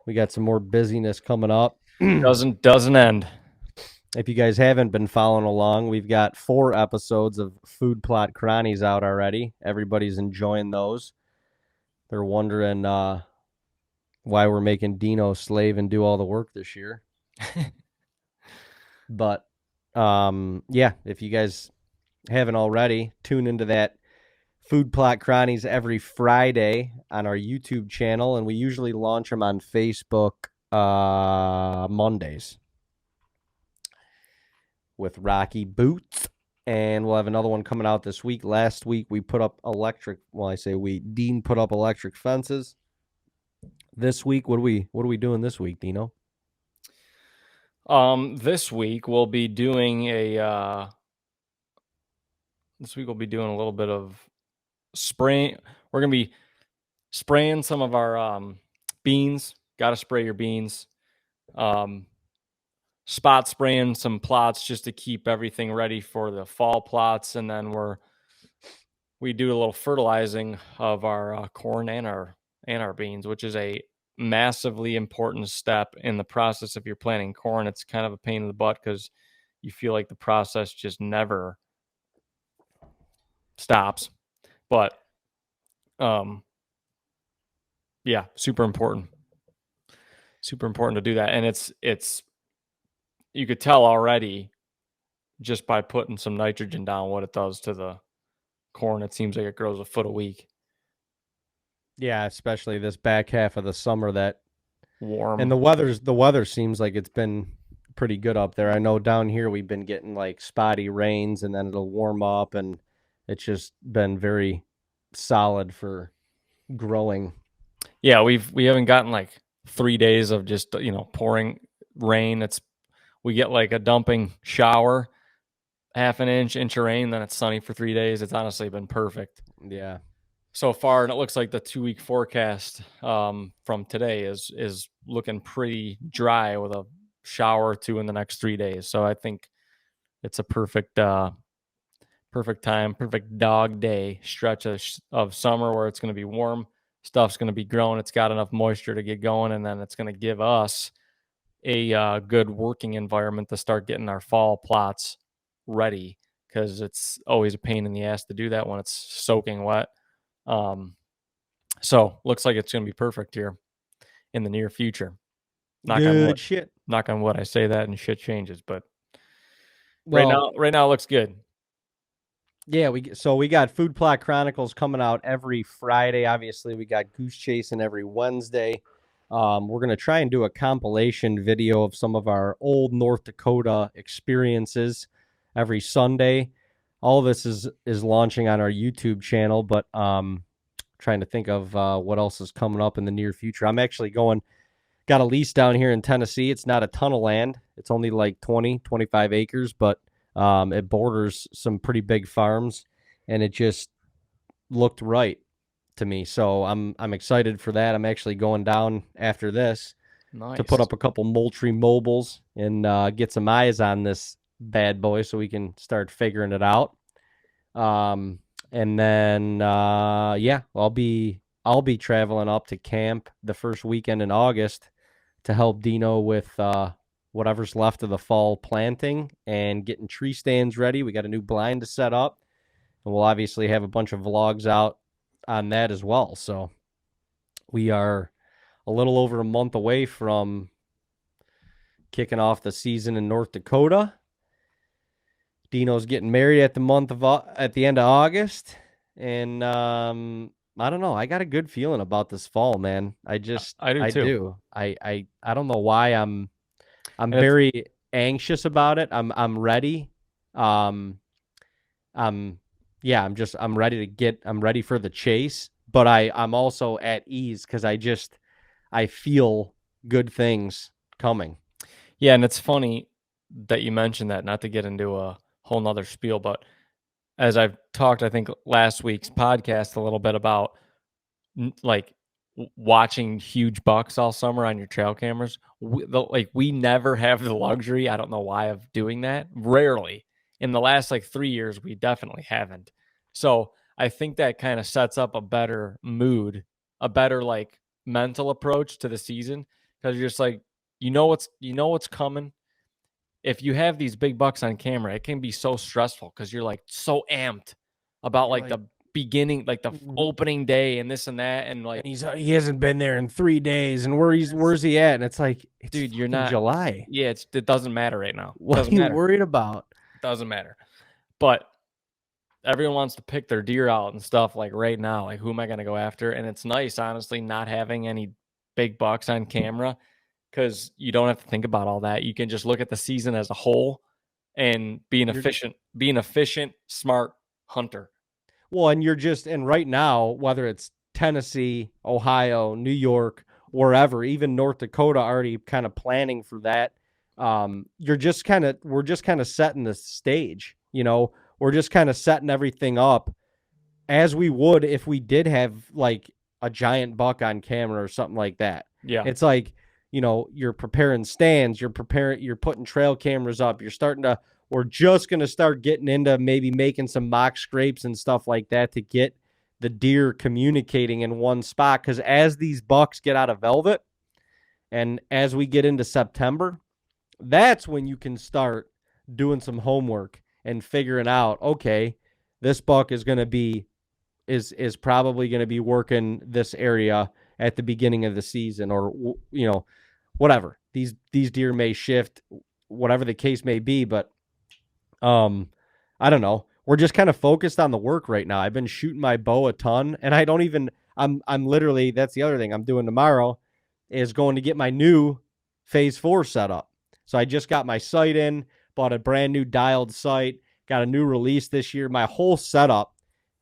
We got some more busyness coming up. Doesn't end. If you guys haven't been following along, we've got 4 episodes of Food Plot Chronies out already. Everybody's enjoying those. They're wondering why we're making Dino slave and do all the work this year. But yeah, if you guys haven't already, tune into that Food Plot Chronies every Friday on our YouTube channel, and we usually launch them on Facebook Mondays with Rocky Boots. And we'll have another one coming out this week. Last week we put up I say Dean put up electric fences. This week, what are we doing this week, Dino? This week we'll be doing a little bit of spraying. We're gonna be spraying some of our beans. Got to spray your beans. Spot spraying some plots just to keep everything ready for the fall plots, and then we do a little fertilizing of our corn and our beans, which is a massively important step in the process. If you're planting corn, it's kind of a pain in the butt because you feel like the process just never stops. But yeah, super important to do that. And it's you could tell already just by putting some nitrogen down what it does to the corn. It seems like it grows a foot a week. Yeah, especially this back half of the summer, that Warm. and the weather seems like it's been pretty good up there. I know down here we've been getting like spotty rains, and then it'll warm up, and it's just been very solid for growing. Yeah, we haven't gotten like 3 days of just pouring rain. We get like a dumping shower, half an inch of rain, then it's sunny for 3 days. It's honestly been perfect Yeah. so far, and it looks like the 2-week forecast from today is looking pretty dry with a shower or two in the next 3 days. So I think it's a perfect time, perfect dog day stretch of summer where it's going to be warm. Stuff's going to be growing. It's got enough moisture to get going, and then it's going to give us a good working environment to start getting our fall plots ready, because it's always a pain in the ass to do that when it's soaking wet. So looks like it's going to be perfect here in the near future. Knock on wood. Shit. Knock on wood. I say that and shit changes, but Well, right now it looks good. yeah, we got Food Plot Chronicles coming out every Friday. Obviously, we got Goose Chasing every Wednesday. We're gonna try and do a compilation video of some of our old North Dakota experiences every Sunday. All this is launching on our YouTube channel, but trying to think of what else is coming up in the near future. I'm actually got a lease down here in Tennessee. It's not a ton of land. It's only like 25 acres, but it borders some pretty big farms, and it just looked right to me. So I'm excited for that. I'm actually going down after this to put Nice. up a couple Moultrie Mobiles and get some eyes on this bad boy so we can start figuring it out. And then yeah, I'll be traveling up to camp the first weekend in August to help Dino with whatever's left of the fall planting and getting tree stands ready. We got a new blind to set up, and we'll obviously have a bunch of vlogs out on that as well. So we are a little over a month away from kicking off the season in North Dakota. Dino's getting married at the end of August, and I don't know. I got a good feeling about this fall, man. I do I too. do. I don't know why I'm And very anxious about it. I'm ready. I'm yeah, I'm ready for the chase, but I'm also at ease because I feel good things coming. yeah, and it's funny that you mentioned that, not to get into a whole nother spiel, but as I've talked, I think last week's podcast a little bit about like watching huge bucks all summer on your trail cameras. We never have the luxury, I don't know why, of doing that. Rarely. In the last like 3 years, we definitely haven't. So I think that kind of sets up a better mood, a better like mental approach to the season, because you're just like, what's coming. If you have these big bucks on camera, it can be so stressful because you're like so amped about You're like like, the beginning, like the opening day and this and that, and like, and he hasn't been there in 3 days, and where's he at? And it's like, it's dude, you're fucking not. July. Yeah, it doesn't matter right now. It What are doesn't you matter. worried about? It doesn't matter. But everyone wants to pick their deer out and stuff like right now. Like, who am I going to go after? And it's nice, honestly, not having any big bucks on camera because you don't have to think about all that. You can just look at the season as a whole and be an efficient, smart hunter. Well, and and right now, whether it's Tennessee, Ohio, New York, wherever, even North Dakota, already kind of planning for that. We're just kind of setting the stage. We're just kind of setting everything up as we would if we did have like a giant buck on camera or something like that. Yeah. It's like, you're preparing stands, you're putting trail cameras up, we're just going to start getting into maybe making some mock scrapes and stuff like that to get the deer communicating in one spot. Because as these bucks get out of velvet and as we get into September, that's when you can start doing some homework and figuring out, okay, this buck is going to be is probably going to be working this area at the beginning of the season, or whatever. These deer may shift, whatever the case may be, but I don't know. We're just kind of focused on the work right now. I've been shooting my bow a ton, and I'm literally, that's the other thing I'm doing tomorrow, is going to get my new Phase 4 set up. So I just got my sight in, bought a brand new dialed sight, got a new release this year. My whole setup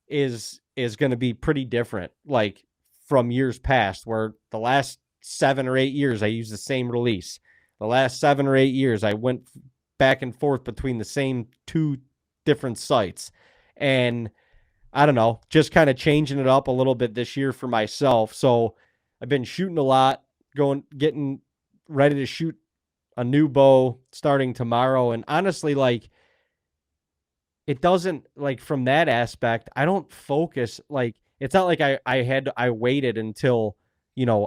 is going to be pretty different, like from years past, where the last 7 or 8 years I used the same release. The last 7 or 8 years I went back and forth between the same 2 different sites. And I don't know, just kind of changing it up a little bit this year for myself. So I've been shooting a lot, getting ready to shoot a new bow starting tomorrow. And honestly, like, it doesn't, like, from that aspect, I don't focus, like, it's not like I waited until,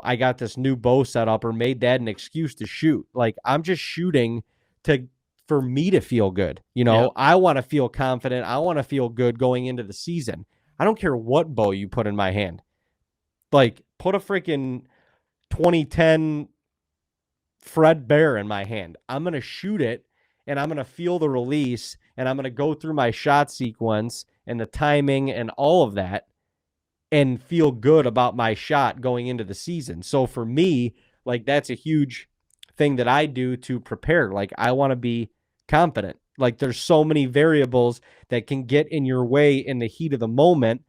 I got this new bow set up or made that an excuse to shoot. Like, I'm just shooting for me to feel good. Yeah. I want to feel confident. I want to feel good going into the season. I don't care what bow you put in my hand. Like, put a freaking 2010 Fred Bear in my hand. I'm going to shoot it, and I'm going to feel the release, and I'm going to go through my shot sequence and the timing and all of that and feel good about my shot going into the season. So for me, like, that's a huge thing that I do to prepare. Like, I want to be confident. Like, there's so many variables that can get in your way in the heat of the moment.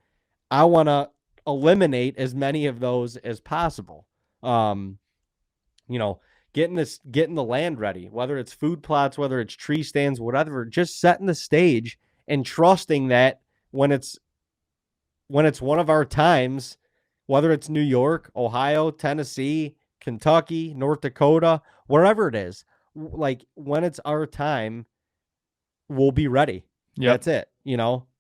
I want to eliminate as many of those as possible. Getting the land ready, whether it's food plots, whether it's tree stands, whatever, just setting the stage and trusting that when it's one of our times, whether it's New York, Ohio, Tennessee, Kentucky, North Dakota, wherever it is, like, when it's our time, we'll be ready. Yep. That's it,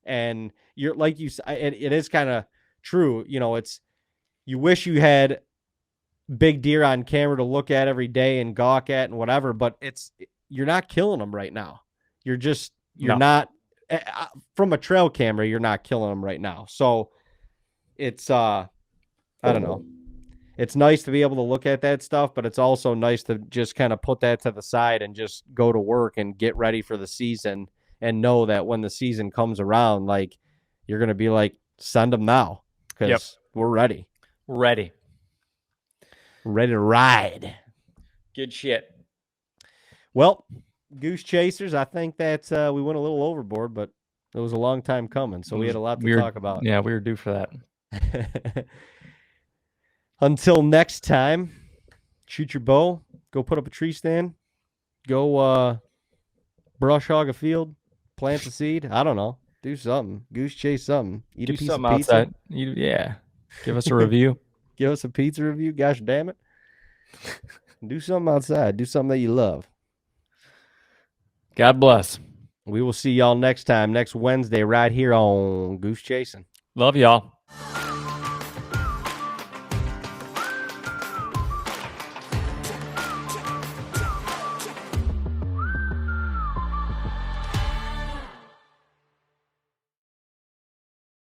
and you're like, it is kind of true. You wish you had big deer on camera to look at every day and gawk at and whatever, but you're not killing them right now. You're not, from a trail camera, you're not killing them right now. So it's, I don't know. It's nice to be able to look at that stuff, but it's also nice to just kind of put that to the side and just go to work and get ready for the season and know that when the season comes around, like, you're going to be like, send them now because we're ready. Ready to ride. Good shit. Well, Goose Chasers, I think that we went a little overboard, but it was a long time coming, so we had a lot to talk about. Yeah, we were due for that. Until next time, shoot your bow, go put up a tree stand, go brush hog a field, plant a seed. I don't know. Do something. Goose chase something. Eat a piece of pizza. Outside. Yeah. Give us a review. Give us a pizza review. Gosh damn it. Do something outside. Do something that you love. God bless. We will see y'all next time, next Wednesday, right here on Goose Chasing. Love y'all.